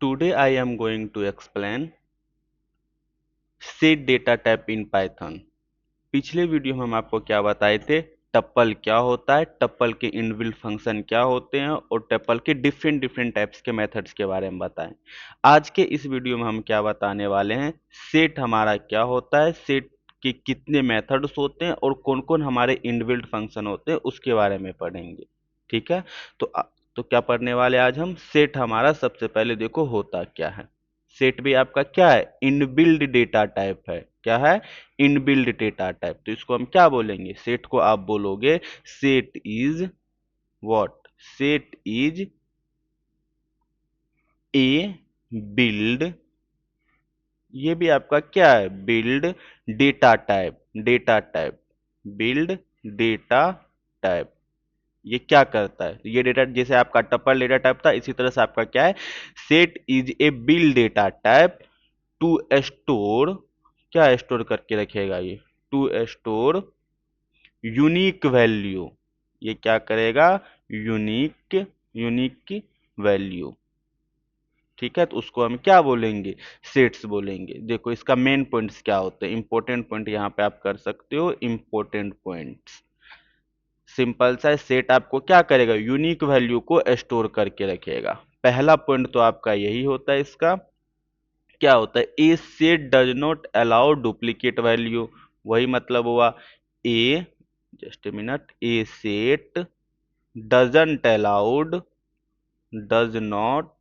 Today I am going to explain set data type in Python। पिछले video में हम आपको क्या बताए थे, टप्पल क्या होता है, टप्पल के इनबिल्ट फंक्शन क्या होते हैं और टप्पल के डिफरेंट डिफरेंट टाइप्स के मेथड्स के बारे में बताएं। आज के इस वीडियो में हम क्या बताने वाले हैं, सेट हमारा क्या होता है, सेट के कितने मेथड्स होते हैं और कौन कौन हमारे इनबिल्ट फंक्शन होते हैं उसके बारे में पढ़ेंगे। ठीक है, तो क्या पढ़ने वाले आज हम, सेट हमारा सबसे पहले देखो होता क्या है। सेट भी आपका क्या है, इनबिल्ड डेटा टाइप है। क्या है, इनबिल्ड डेटा टाइप। तो इसको हम क्या बोलेंगे, सेट को आप बोलोगे set is what, set is a build, ये भी आपका क्या है, build data type, data type, build data type. ये क्या करता है, ये डेटा जैसे आपका टप्पल डेटा टाइप था, इसी तरह से आपका क्या है, set is a build data type two store, क्या स्टोर करके रखेगा ये, टू स्टोर यूनिक वैल्यू। ये क्या करेगा, यूनिक, यूनिक वैल्यू। ठीक है, तो उसको हम क्या बोलेंगे, सेट्स बोलेंगे। देखो इसका मेन पॉइंट्स क्या होते हैं, इंपॉर्टेंट पॉइंट यहाँ पे आप कर सकते हो, इंपॉर्टेंट पॉइंट्स। सिंपल सा सेट आपको क्या करेगा, यूनिक वैल्यू को स्टोर करके रखेगा। पहला पॉइंट तो आपका यही होता है। इसका क्या होता है, a set does not allow duplicate value. वही मतलब हुआ, a, just a minute, a set doesn't allowed, does not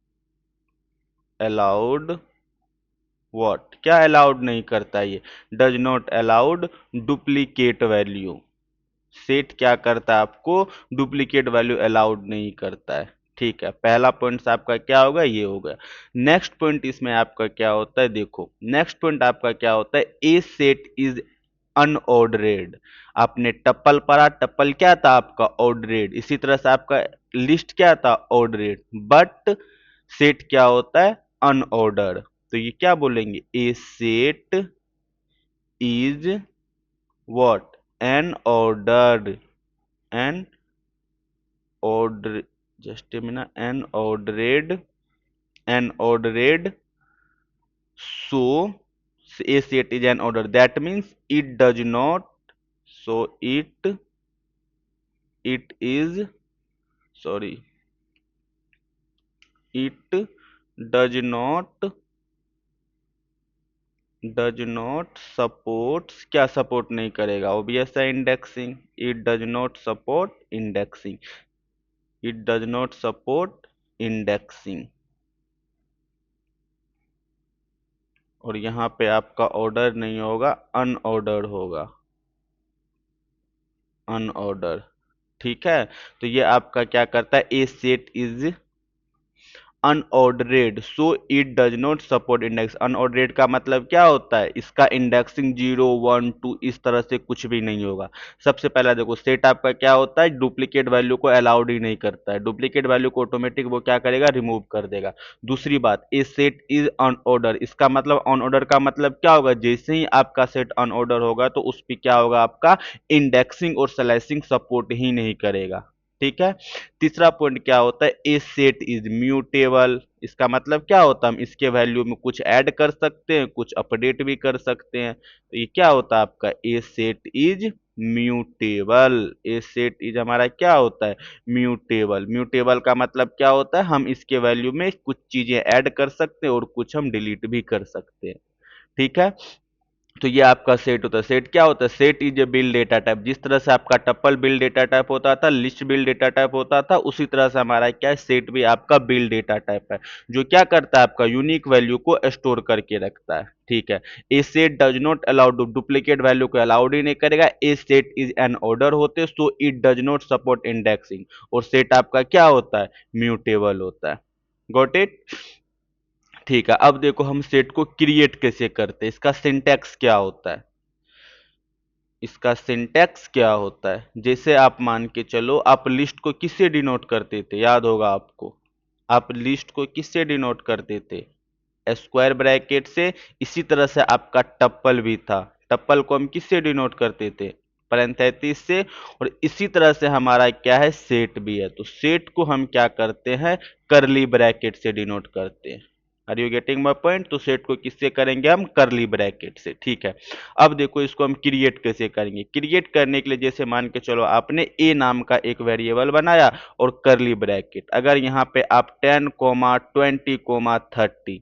allowed what, क्या अलाउड नहीं करता ये, does not allowed duplicate value. Set क्या करता है, आपको डुप्लीकेट वैल्यू अलाउड नहीं करता है। ठीक है, पहला पॉइंट आपका क्या होगा, ये होगा। नेक्स्ट पॉइंट इसमें आपका क्या होता है, देखो नेक्स्ट पॉइंट आपका क्या होता है, ए सेट इज अनऑर्डरेड। आपने टप्पल पढ़ा, टप्पल क्या था आपका, ऑर्डरेड। इसी तरह से आपका लिस्ट क्या था, ऑर्डरेड। बट सेट क्या होता है, अनऑर्डर। तो ये क्या बोलेंगे, a set is what, unordered, an order, just a minute, unordered, unordered, so a set is an order, that means it does not, so it is, sorry, it does not, does not supports, क्या support नहीं करेगा, obvious है, indexing. it does not support indexing, it does not support indexing। और यहाँ पे आपका order नहीं होगा, अनऑर्डर होगा, अनऑर्डर। ठीक है, तो ये आपका क्या करता है, a set is unordered, so it does not support index. Unordered का मतलब क्या होता है, इसका इंडेक्सिंग 0 1 2 इस तरह से कुछ भी नहीं होगा। सबसे पहला देखो, सेट आपका क्या होता है, डुप्लीकेट वैल्यू को अलाउड ही नहीं करता है, डुप्लीकेट वैल्यू को ऑटोमेटिक वो क्या करेगा, रिमूव कर देगा। दूसरी बात, ए सेट इज अनऑर्डर, इसका मतलब अनऑर्डर का मतलब क्या होगा, जैसे ही आपका सेट अनऑर्डर होगा तो उस पर क्या होगा, आपका इंडेक्सिंग और स्लैशिंग सपोर्ट ही नहीं करेगा। ठीक है, तीसरा पॉइंट क्या होता है, ए सेट इज म्यूटेबल। इसका मतलब क्या होता है, हम इसके वैल्यू में कुछ ऐड कर सकते हैं, कुछ अपडेट भी कर सकते हैं। तो ये क्या होता है आपका, a set is mutable. A set is हमारा क्या होता है, म्यूटेबल। म्यूटेबल का मतलब क्या होता है, हम इसके वैल्यू में कुछ चीजें ऐड कर सकते हैं और कुछ हम डिलीट भी कर सकते हैं। ठीक है, तो ये आपका सेट होता है। सेट क्या होता है, set is a build data type. जिस तरह से आपका टप्पल बिल्ड डेटा टाइप होता था, लिस्ट बिल्ड डेटा टाइप होता था, उसी तरह से हमारा क्या है, सेट भी आपका बिल्ड डेटा टाइप है, जो क्या करता है, आपका यूनिक वैल्यू को स्टोर करके रखता है। ठीक है, a set does not allow duplicate value को अलाउड ही नहीं करेगा। A set is an order होते, so it does not support indexing. और सेट आपका क्या होता है, म्यूटेबल होता है। Got it. ठीक है, अब देखो हम सेट को क्रिएट कैसे करते हैं, इसका सिंटैक्स क्या होता है। इसका सिंटैक्स क्या होता है, जैसे आप मान के चलो, आप लिस्ट को किससे डिनोट करते थे, याद होगा आपको, आप लिस्ट को किससे डिनोट करते थे, स्क्वायर ब्रैकेट से। इसी तरह से आपका टप्पल भी था, टप्पल को हम किससे डिनोट करते थे, पैरेंथेसिस से। और इसी तरह से हमारा क्या है, सेट भी है। तो सेट को हम क्या करते हैं, करली ब्रैकेट से डिनोट करते हैं। Are you getting my point? तो सेट को किससे करेंगे हम? करली ब्रैकेट से, ठीक है। अब देखो इसको हम क्रिएट कैसे करेंगे। क्रिएट करने के लिए जैसे मान के चलो आपने ए नाम का एक वेरिएबल बनाया और करली ब्रैकेट, अगर यहाँ पे आप 10 कोमा 20 कोमा 30,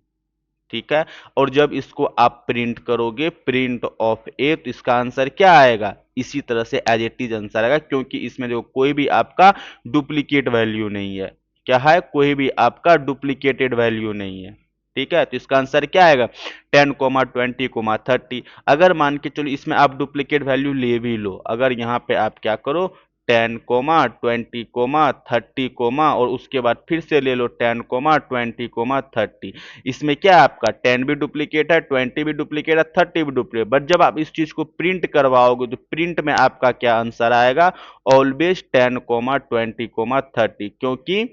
ठीक है, और जब इसको आप प्रिंट करोगे प्रिंट ऑफ ए, तो इसका आंसर क्या आएगा? इसी तरह से एज इट इज आंसर आएगा, क्योंकि इसमें देखो कोई भी आपका डुप्लीकेट वैल्यू नहीं है। क्या है? कोई भी आपका डुप्लीकेटेड वैल्यू नहीं है, ठीक है। तो इसका आंसर क्या आएगा? 10 कोमा 20 कोमा 30। अगर मान के चलो इसमें आप डुप्लीकेट वैल्यू ले भी लो, अगर यहाँ पे आप क्या करो 10 कोमा 20 कोमा 30 कोमा और उसके बाद फिर से ले लो 10 कोमा 20 कोमा 30, इसमें क्या है आपका 10 भी डुप्लीकेट है, 20 भी डुप्लीकेट है, 30 भी डुप्लीकेट। बट जब आप इस चीज को प्रिंट करवाओगे तो प्रिंट में आपका क्या आंसर आएगा? ऑलवेज 10 कोमा 20 कोमा 30, क्योंकि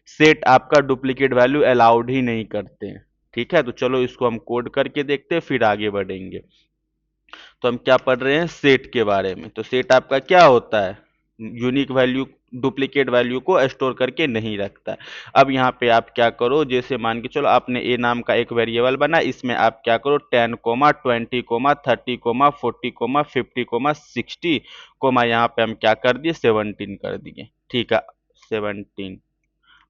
सेट आपका डुप्लीकेट वैल्यू अलाउड ही नहीं करते हैं, ठीक है। तो चलो इसको हम कोड करके देखते हैं फिर आगे बढ़ेंगे। तो हम क्या पढ़ रहे हैं? सेट के बारे में। तो सेट आपका क्या होता है? यूनिक वैल्यू, डुप्लीकेट वैल्यू को स्टोर करके नहीं रखता है। अब यहाँ पे आप क्या करो, जैसे मान के चलो आपने ए नाम का एक वेरिएबल बना, इसमें आप क्या करो 10 comma 20 comma 30 comma 40 comma 50 comma 60 comma, यहाँ पे हम क्या कर दिए 17 कर दिए, ठीक है 17।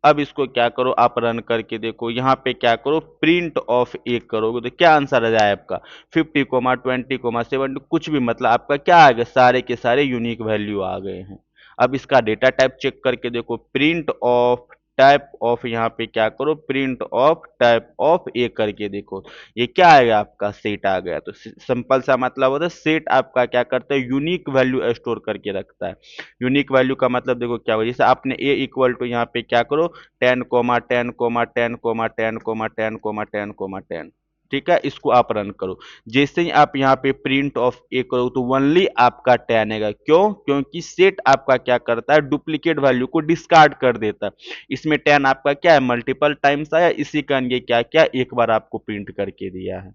अब इसको क्या करो आप रन करके देखो, यहाँ पे क्या करो प्रिंट ऑफ ए करोगे तो क्या आंसर आ जाए आपका 50 कोमा 20 कोमा 70, कुछ भी, मतलब आपका क्या आ गया, सारे के सारे यूनिक वैल्यू आ गए हैं। अब इसका डेटा टाइप चेक करके देखो, प्रिंट ऑफ टाइप ऑफ, यहाँ पे क्या करो प्रिंट ऑफ टाइप ऑफ ए करके देखो, ये क्या आएगा आपका सेट आ गया। तो सिंपल सा मतलब होता है सेट आपका क्या करता है, यूनिक वैल्यू स्टोर करके रखता है। यूनिक वैल्यू का मतलब देखो क्या हुआ, जैसे आपने ए इक्वल टू यहाँ पे क्या करो 10 comma 10 comma 10 comma 10 comma 10 comma 10 comma 10, ठीक है। इसको आप रन करो, जैसे ही आप यहाँ पे प्रिंट ऑफ ए करो तो ओनली आपका 10 आएगा। क्यों? क्योंकि सेट आपका क्या करता है, डुप्लीकेट वैल्यू को डिस्कार्ड कर देता है। इसमें 10 आपका क्या है, मल्टीपल टाइम्स आया, इसी कारण ये क्या क्या एक बार आपको प्रिंट करके दिया है।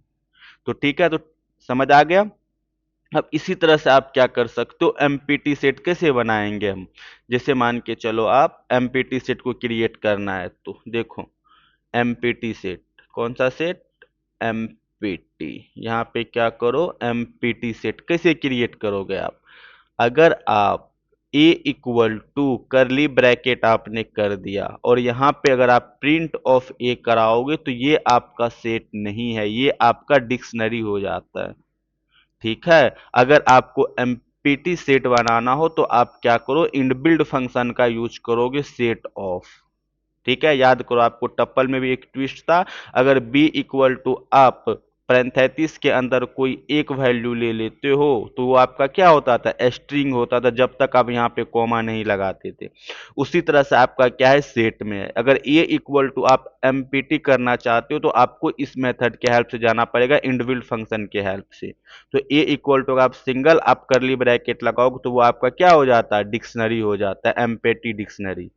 तो ठीक है, तो समझ आ गया। अब इसी तरह से आप क्या कर सकते हो, एमपीटी सेट कैसे बनाएंगे हम। जैसे मान के चलो आप एमपीटी सेट को क्रिएट करना है, तो देखो एमपीटी सेट, कौन सा सेट, एमपीटी, यहाँ पे क्या करो एमपीटी सेट कैसे क्रिएट करोगे आप, अगर आप ए इक्वल टू करली ब्रैकेट आपने कर दिया और यहाँ पे अगर आप प्रिंट ऑफ ए कराओगे तो ये आपका सेट नहीं है, ये आपका डिक्शनरी हो जाता है, ठीक है। अगर आपको एमपीटी सेट बनाना हो तो आप क्या करो, इनबिल्ड फंक्शन का यूज करोगे सेट ऑफ, ठीक है। याद करो आपको टप्पल में भी एक ट्विस्ट था, अगर बी इक्वल टू आप पैरेंथेसिस के अंदर कोई एक वैल्यू ले लेते हो तो वो आपका क्या होता था, स्ट्रिंग होता था, जब तक आप यहाँ पे कॉमा नहीं लगाते थे। उसी तरह से आपका क्या है सेट में है, अगर ए इक्वल टू आप एमपीटी करना चाहते हो तो आपको इस मेथड के हेल्प से जाना पड़ेगा, इनबिल्ट फंक्शन के हेल्प से। तो ए इक्वल टू आप सिंगल आप करली ब्रैकेट लगाओगे तो वो आपका क्या हो जाता है, डिक्शनरी हो जाता है, एमपीटी डिक्शनरी,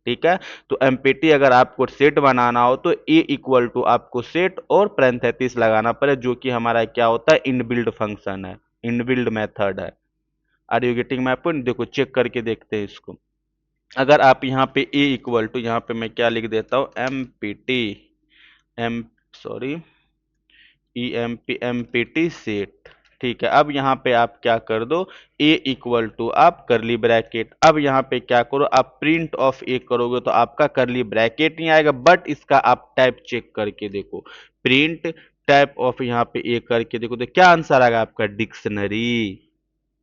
ठीक है। तो एमपीटी अगर आपको सेट बनाना हो तो ए इक्वल टू आपको सेट और पैरेंथेसिस लगाना पड़े, जो कि हमारा क्या होता है, इनबिल्ड फंक्शन है, इनबिल्ड मेथड है। Are you getting my point? देखो चेक करके देखते हैं इसको। अगर आप यहाँ पे ए इक्वल टू, यहाँ पे मैं क्या लिख देता हूँ M P T, M sorry E M P M P T set, ठीक है। अब यहाँ पे आप क्या कर दो, ए इक्वल टू आप करली ब्रैकेट, अब यहाँ पे क्या करो आप प्रिंट ऑफ ए करोगे तो आपका करली ब्रैकेट नहीं आएगा, बट इसका आप टाइप चेक करके देखो, प्रिंट टाइप ऑफ यहाँ पे ए करके देखो तो क्या आंसर आएगा आपका, डिक्शनरी,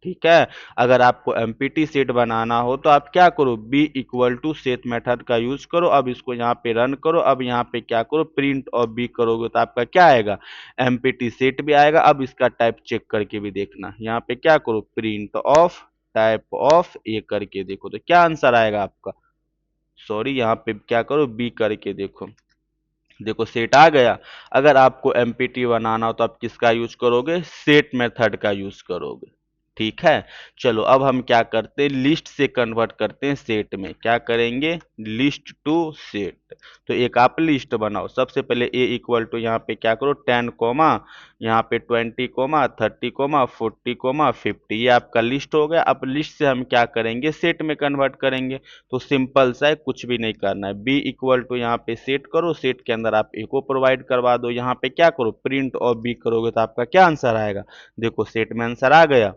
ठीक है। अगर आपको एमपीटी सेट बनाना हो तो आप क्या करो, B equal to set method का यूज करो। अब इसको यहाँ पे रन करो, अब यहाँ पे क्या करो प्रिंट ऑफ बी करोगे तो आपका क्या आएगा, एमपीटी सेट भी आएगा। अब इसका टाइप चेक करके भी देखना, यहाँ पे क्या करो प्रिंट ऑफ टाइप ऑफ ए करके देखो तो क्या आंसर आएगा आपका, सॉरी यहाँ पे क्या करो बी करके देखो, देखो सेट आ गया। अगर आपको एमपीटी बनाना हो तो आप किसका यूज करोगे, सेट मेथड का यूज करोगे, ठीक है। चलो अब हम क्या करते हैं, लिस्ट से कन्वर्ट करते हैं सेट में। क्या करेंगे, लिस्ट टू सेट। तो एक आप लिस्ट बनाओ। सबसे पहले ए इक्वल टू यहाँ पे क्या करो, 10 कोमा, यहाँ पे 20 कोमा, 30 कोमा, 40 कोमा, 50, ये आपका लिस्ट हो गया। अब लिस्ट से हम क्या करेंगे, सेट में कन्वर्ट करेंगे। तो सिंपल सा है, कुछ भी नहीं करना है। बी इक्वल टू यहाँ पे सेट करो, सेट के अंदर आप ए को प्रोवाइड करवा दो। यहाँ पे क्या करो, प्रिंट और बी करोगे तो आपका क्या आंसर आएगा, देखो सेट में आंसर आ गया।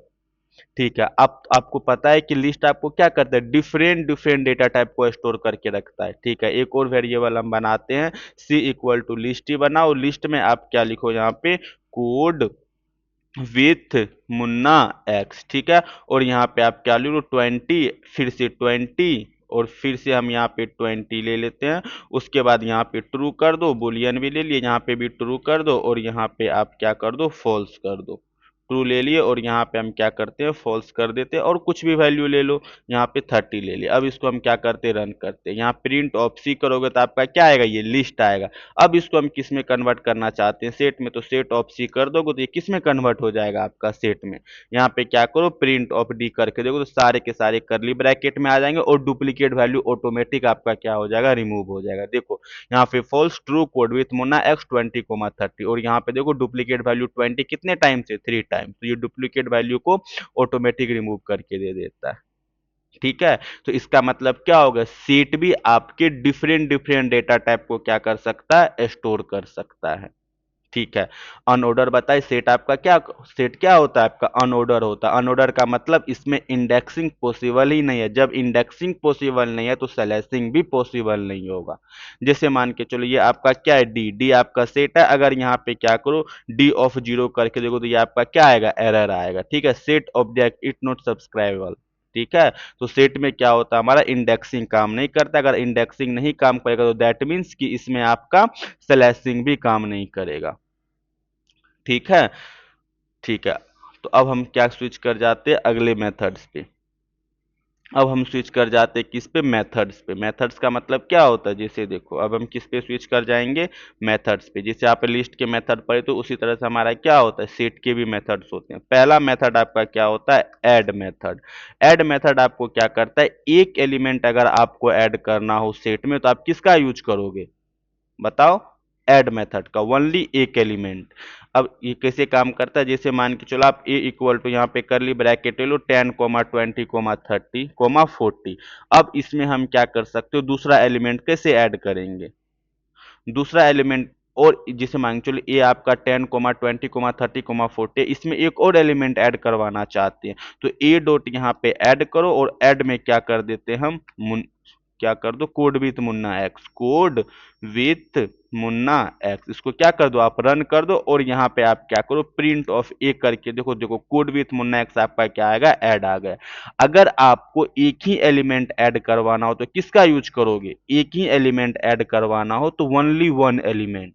ठीक है। अब आपको पता है कि लिस्ट आपको क्या करता है, डिफरेंट डिफरेंट डेटा टाइप को स्टोर करके रखता है। ठीक है। एक और वेरिएबल हम बनाते हैं, सी इक्वल टू लिस्ट ही बनाओ। लिस्ट में आप क्या लिखो, यहाँ पे कोड विथ मुन्ना एक्स। ठीक है। और यहाँ पे आप क्या लिखो, 20, फिर से 20, और फिर से हम यहाँ पे 20 ले लेते हैं। उसके बाद यहाँ पे ट्रू कर दो, बुलियन भी ले लिए, यहाँ पे भी ट्रू कर दो, और यहाँ पे आप क्या कर दो, फॉल्स कर दो। ट्रू ले लिए और यहाँ पे हम क्या करते हैं, फॉल्स कर देते हैं, और कुछ भी वैल्यू ले लो। यहाँ पे 30 ले लिए। अब इसको हम क्या करते हैं, रन करते हैं। यहाँ प्रिंट ऑफ सी करोगे तो आपका क्या आएगा, ये लिस्ट आएगा। अब इसको हम किस में कन्वर्ट करना चाहते हैं, सेट में। तो सेट ऑफ सी कर दोगे तो ये किस में कन्वर्ट हो जाएगा, आपका सेट में। यहाँ पे क्या करो, प्रिंट ऑफ डी करके देखो तो सारे के सारे करली ब्रैकेट में आ जाएंगे, और डुप्लीकेट वैल्यू ऑटोमेटिक आपका क्या हो जाएगा, रिमूव हो जाएगा। देखो यहाँ पे false true code with Munna X 20, 30, और यहाँ पे देखो डुप्लीकेट वैल्यू 20 कितने टाइम से, 3 टाइम। तो ये डुप्लीकेट वैल्यू को ऑटोमेटिक रिमूव करके दे देता है। ठीक है। तो इसका मतलब क्या होगा, सेट भी आपके डिफरेंट डिफरेंट डेटा टाइप को क्या कर सकता है, स्टोर कर सकता है। ठीक है। अनऑर्डर बताए, सेट आपका क्या, सेट क्या होता है आपका, अनऑर्डर होता है। अनऑर्डर का मतलब इसमें इंडेक्सिंग पॉसिबल ही नहीं है। जब इंडेक्सिंग पॉसिबल नहीं है तो सेलेक्टिंग भी पॉसिबल नहीं होगा। जैसे मान के चलो ये आपका क्या है, डी, डी आपका सेट है। अगर यहाँ पे क्या करो, डी ऑफ जीरो करके देखो तो ये आपका क्या आएगा, एरर आएगा। ठीक है। Set object it not subscriptable. ठीक है। तो सेट में क्या होता है, हमारा इंडेक्सिंग काम नहीं करता। अगर इंडेक्सिंग नहीं काम करेगा तो दैट मीन्स कि इसमें आपका स्लैशिंग भी काम नहीं करेगा। ठीक है। ठीक है। तो अब हम क्या स्विच कर जाते हैं अगले मेथड्स पे। अब हम स्विच कर जाते हैं किस पे, मेथड्स पे। मेथड्स का मतलब क्या होता है, जैसे देखो अब हम किस पे स्विच कर जाएंगे, मेथड्स पे। जैसे आप लिस्ट के मेथड पढ़े तो उसी तरह से हमारा क्या होता है, सेट के भी मेथड्स होते हैं। पहला मेथड आपका क्या होता है, ऐड मेथड। ऐड मेथड आपको क्या करता है, एक एलिमेंट अगर आपको ऐड करना हो सेट में तो आप किसका यूज करोगे, बताओ, ऐड मेथड का, ओनली एक एलिमेंट। अब ये कैसे काम करता है, जैसे मान के चलो आप ए इक्वल टू यहाँ पे करली ब्रैकेट ले लो, 10, 20, 30, 40। अब इसमें हम क्या कर सकते हो, दूसरा एलिमेंट कैसे ऐड करेंगे, दूसरा एलिमेंट। और जिसे मान के चलो ए आपका 10, 20, 30, 40, इसमें एक और एलिमेंट ऐड करवाना चाहते हैं। तो ए डॉट यहाँ पे ऐड करो, और ऐड में क्या कर देते हैं हम, क्या कर दो, code with Munna x, code with Munna x. इसको क्या कर दो, आप रन कर दो, और यहाँ पे आप क्या करो, प्रिंट ऑफ ए करके देखो, देखो कोड विथ मुन्ना एक्स आपका क्या आएगा, ऐड आ गया। अगर आपको एक ही एलिमेंट ऐड करवाना हो तो किसका यूज करोगे, एक ही एलिमेंट ऐड करवाना हो तो only one element,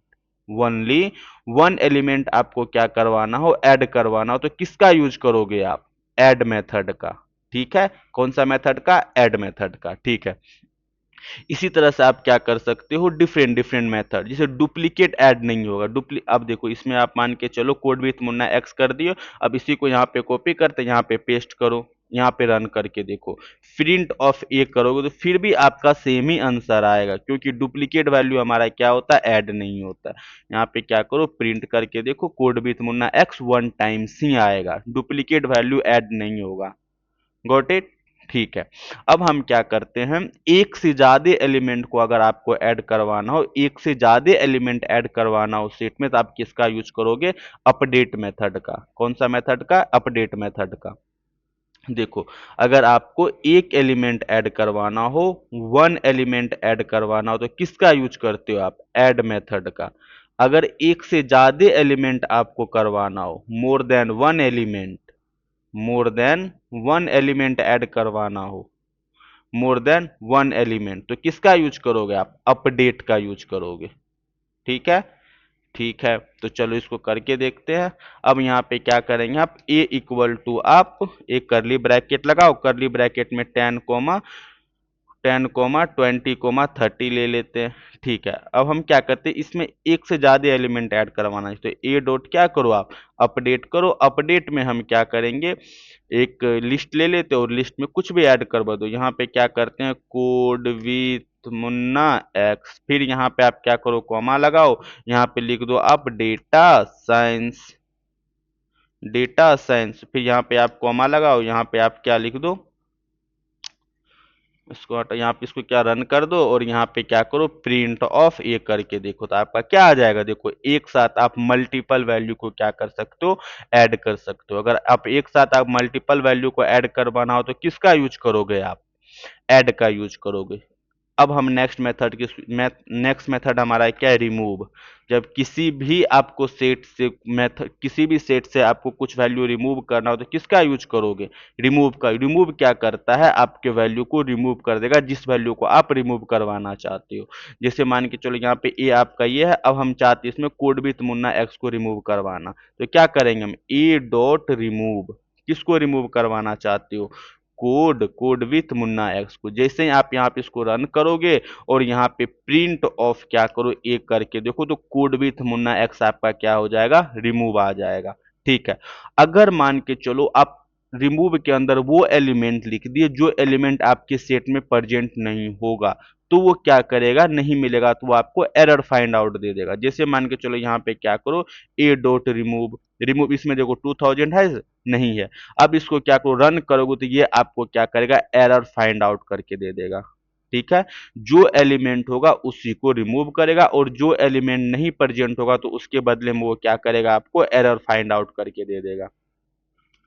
only one element आपको क्या करवाना हो, ऐड करवाना हो तो किसका यूज करोगे आप, ऐड मेथड का। ठीक है। कौन सा मेथड का, ऐड मेथड का। ठीक है। इसी तरह से आप क्या कर सकते हो, डिफरेंट डिफरेंट मेथड, जैसे डुप्लीकेट ऐड नहीं होगा। अब देखो इसमें आप मान के चलो कोड विथ मुन्ना एक्स कर दियो। अब इसी को यहाँ पे कॉपी करते, यहाँ पे पेस्ट करो, यहाँ पे रन करके देखो, प्रिंट ऑफ ए करोगे तो फिर भी आपका सेम ही आंसर आएगा, क्योंकि डुप्लीकेट वैल्यू हमारा क्या होता है, ऐड नहीं होता। यहाँ पे क्या करो, प्रिंट करके देखो, code with Munna x one times ही आएगा, डुप्लीकेट वैल्यू ऐड नहीं होगा। Got it. ठीक है। अब हम क्या करते हैं, एक से ज्यादा एलिमेंट को अगर आपको ऐड करवाना हो, एक से ज्यादा एलिमेंट ऐड करवाना हो सेट में, तो आप किसका यूज करोगे, अपडेट मेथड का। कौन सा मेथड का, अपडेट मेथड का। देखो अगर आपको एक एलिमेंट ऐड करवाना हो, वन एलिमेंट ऐड करवाना हो तो किसका यूज करते हो आप, ऐड मेथड का। अगर एक से ज्यादा एलिमेंट आपको करवाना हो, more than one element, more than one element add करवाना हो, मोर देन वन एलिमेंट, तो किसका यूज करोगे आप, अपडेट का यूज करोगे। ठीक है। ठीक है। तो चलो इसको करके देखते हैं। अब यहाँ पे क्या करेंगे, आप ए इक्वल टू, आप एक करली ब्रैकेट लगाओ, करली ब्रैकेट में 10, 10, 20, 30 ले लेते हैं। ठीक है, अब हम क्या करते हैं, इसमें एक से ज्यादा एलिमेंट ऐड करवाना है, तो ए डॉट क्या करो आप, अपडेट करो। अपडेट में हम क्या करेंगे, एक लिस्ट ले लेते हैं और लिस्ट में कुछ भी ऐड करवा दो। यहाँ पे क्या करते हैं, कोड विथ मुन्ना एक्स, फिर यहाँ पे आप क्या करो, कॉमा लगाओ, यहाँ पे लिख दो आप डेटा साइंस, डेटा साइंस, फिर यहाँ पे आप कॉमा लगाओ, यहाँ पे आप क्या लिख दो, इसको हटा, यहाँ पे इसको क्या रन कर दो और यहाँ पे क्या करो, प्रिंट ऑफ ए करके देखो तो आपका क्या आ जाएगा। देखो एक साथ आप मल्टीपल वैल्यू को क्या कर सकते हो, ऐड कर सकते हो। अगर आप एक साथ आप मल्टीपल वैल्यू को ऐड करवाना हो तो किसका यूज करोगे आप, ऐड का यूज करोगे। अब हम नेक्स्ट मेथड की, नेक्स्ट मेथड हमारा है क्या है, रिमूव। जब किसी भी आपको सेट से मेथड, किसी भी सेट से आपको कुछ वैल्यू रिमूव करना हो तो किसका यूज करोगे, रिमूव का। रिमूव क्या करता है, आपके वैल्यू को रिमूव कर देगा, जिस वैल्यू को आप रिमूव करवाना चाहते हो। जैसे मान के चलो यहाँ पे ए आपका ये है, अब हम चाहते हैं इसमें कोड विथ मुन्ना एक्स को रिमूव करवाना, तो क्या करेंगे हम, ए डॉट रिमूव, किसको रिमूव करवाना चाहते हो, कोड विथ मुन्ना एक्स को। जैसे ही आप यहाँ पे इसको रन करोगे और यहाँ पे प्रिंट ऑफ क्या करो, एक करके देखो, तो कोड विथ मुन्ना एक्स आपका क्या हो जाएगा, रिमूव आ जाएगा। ठीक है, अगर मान के चलो आप रिमूव के अंदर वो एलिमेंट लिख दिए जो एलिमेंट आपके सेट में प्रेजेंट नहीं होगा, तो वो क्या करेगा, नहीं मिलेगा, तो वो आपको एरर फाइंड आउट दे देगा। जैसे मान के चलो यहाँ पे क्या करो, ए डॉट रिमूव, रिमूव इसमें देखो 2000 है, नहीं है। अब इसको क्या करो, रन करोगे तो ये आपको क्या करेगा, एरर फाइंड आउट करके दे देगा। ठीक है, जो एलिमेंट होगा उसी को रिमूव करेगा और जो एलिमेंट नहीं प्रेजेंट होगा तो उसके बदले में वो क्या करेगा, आपको एरर फाइंड आउट करके दे देगा।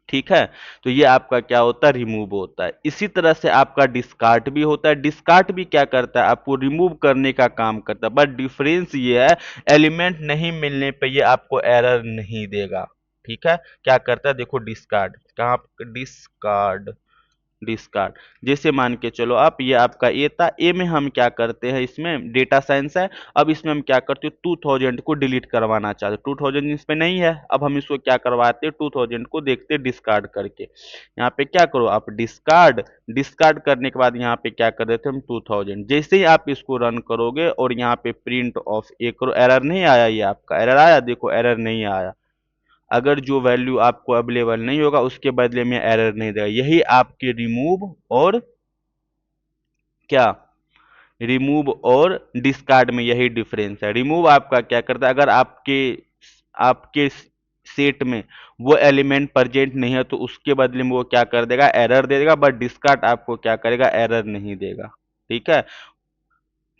ठीक है, तो ये आपका क्या होता है, रिमूव होता है। इसी तरह से आपका डिस्कार्ड भी होता है। डिस्कार्ड भी क्या करता है, आपको रिमूव करने का काम करता है, बट डिफरेंस ये है, एलिमेंट नहीं मिलने पे ये आपको एरर नहीं देगा। ठीक है, क्या करता है, देखो डिस्कार्ड, कहाँ, डिस्कार्ड, डिस्कार्ड। जैसे मान के चलो आप, ये आपका ए था, ए में हम क्या करते हैं, इसमें डेटा साइंस है, अब इसमें हम क्या करते हो, 2000 को डिलीट करवाना चाहते हैं, 2000 इसमें नहीं है, अब हम इसको क्या करवाते हैं, 2000 को देखते हैं डिस्कार्ड करके। यहाँ पे क्या करो आप, डिस्कार्ड, डिस्कार्ड करने के बाद यहाँ पे क्या कर देते हैं हम, 2000। जैसे ही आप इसको रन करोगे और यहाँ पे प्रिंट ऑफ ए करो, एरर नहीं आया, ये आपका एरर आया, देखो एरर नहीं आया। अगर जो वैल्यू आपको अवेलेबल नहीं होगा उसके बदले में एरर नहीं देगा। यही आपके रिमूव और क्या, रिमूव और डिस्कार्ड में यही डिफरेंस है। रिमूव आपका क्या करता है, अगर आपके आपके सेट में वो एलिमेंट प्रेजेंट नहीं है तो उसके बदले में वो क्या कर देगा, एरर दे देगा, बट डिस्कार्ड आपको क्या करेगा, एरर नहीं देगा। ठीक है,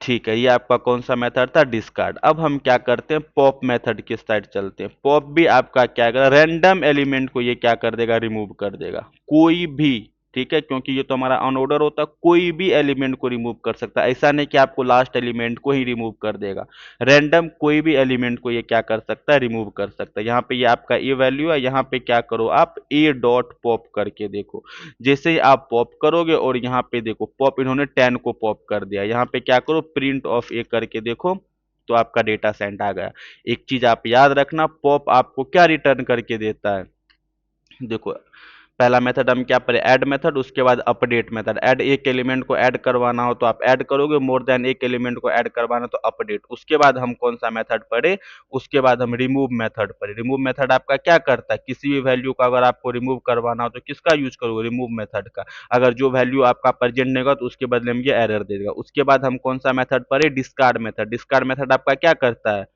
ठीक है, ये आपका कौन सा मेथड था, डिस्कार्ड। अब हम क्या करते हैं, पॉप मेथड की साइड चलते हैं। पॉप भी आपका क्या करेगा, रैंडम एलिमेंट को ये क्या कर देगा, रिमूव कर देगा, कोई भी। ठीक है, क्योंकि ये तो हमारा अनऑर्डर होता है, कोई भी एलिमेंट को रिमूव कर सकता है, ऐसा नहीं कि आपको लास्ट एलिमेंट को ही रिमूव कर देगा। रैंडम कोई भी एलिमेंट को ये क्या कर सकता है, रिमूव कर सकता है। यहाँ पे ये आपका ए वैल्यू है, यहाँ पे क्या करो आप, ए डॉट पॉप करके देखो। जैसे ही आप पॉप करोगे और यहाँ पे देखो पॉप, इन्होंने 10 को पॉप कर दिया, यहाँ पे क्या करो, प्रिंट ऑफ ए करके देखो, तो आपका डेटा सेंट आ गया। एक चीज आप याद रखना, पॉप आपको क्या रिटर्न करके देता है, देखो पहला मेथड हम क्या पढ़े, ऐड मेथड, उसके बाद अपडेट मेथड। ऐड, एक एलिमेंट को ऐड करवाना हो तो आप ऐड करोगे, मोर देन एक एलिमेंट को ऐड करवाना तो अपडेट। उसके बाद हम कौन सा मेथड पढ़े, उसके बाद हम रिमूव मेथड पढ़े। रिमूव मेथड आपका क्या करता है, किसी भी वैल्यू का अगर आपको रिमूव करवाना हो तो किसका यूज करोगे, रिमूव मेथड का। अगर जो वैल्यू आपका प्रेजेंट नहीं होगा तो उसके बदले में ये एरर दे देगा। उसके बाद हम कौन सा मेथड पढ़े, डिस्कार्ड मेथड। डिस्कार्ड मेथड आपका क्या करता है,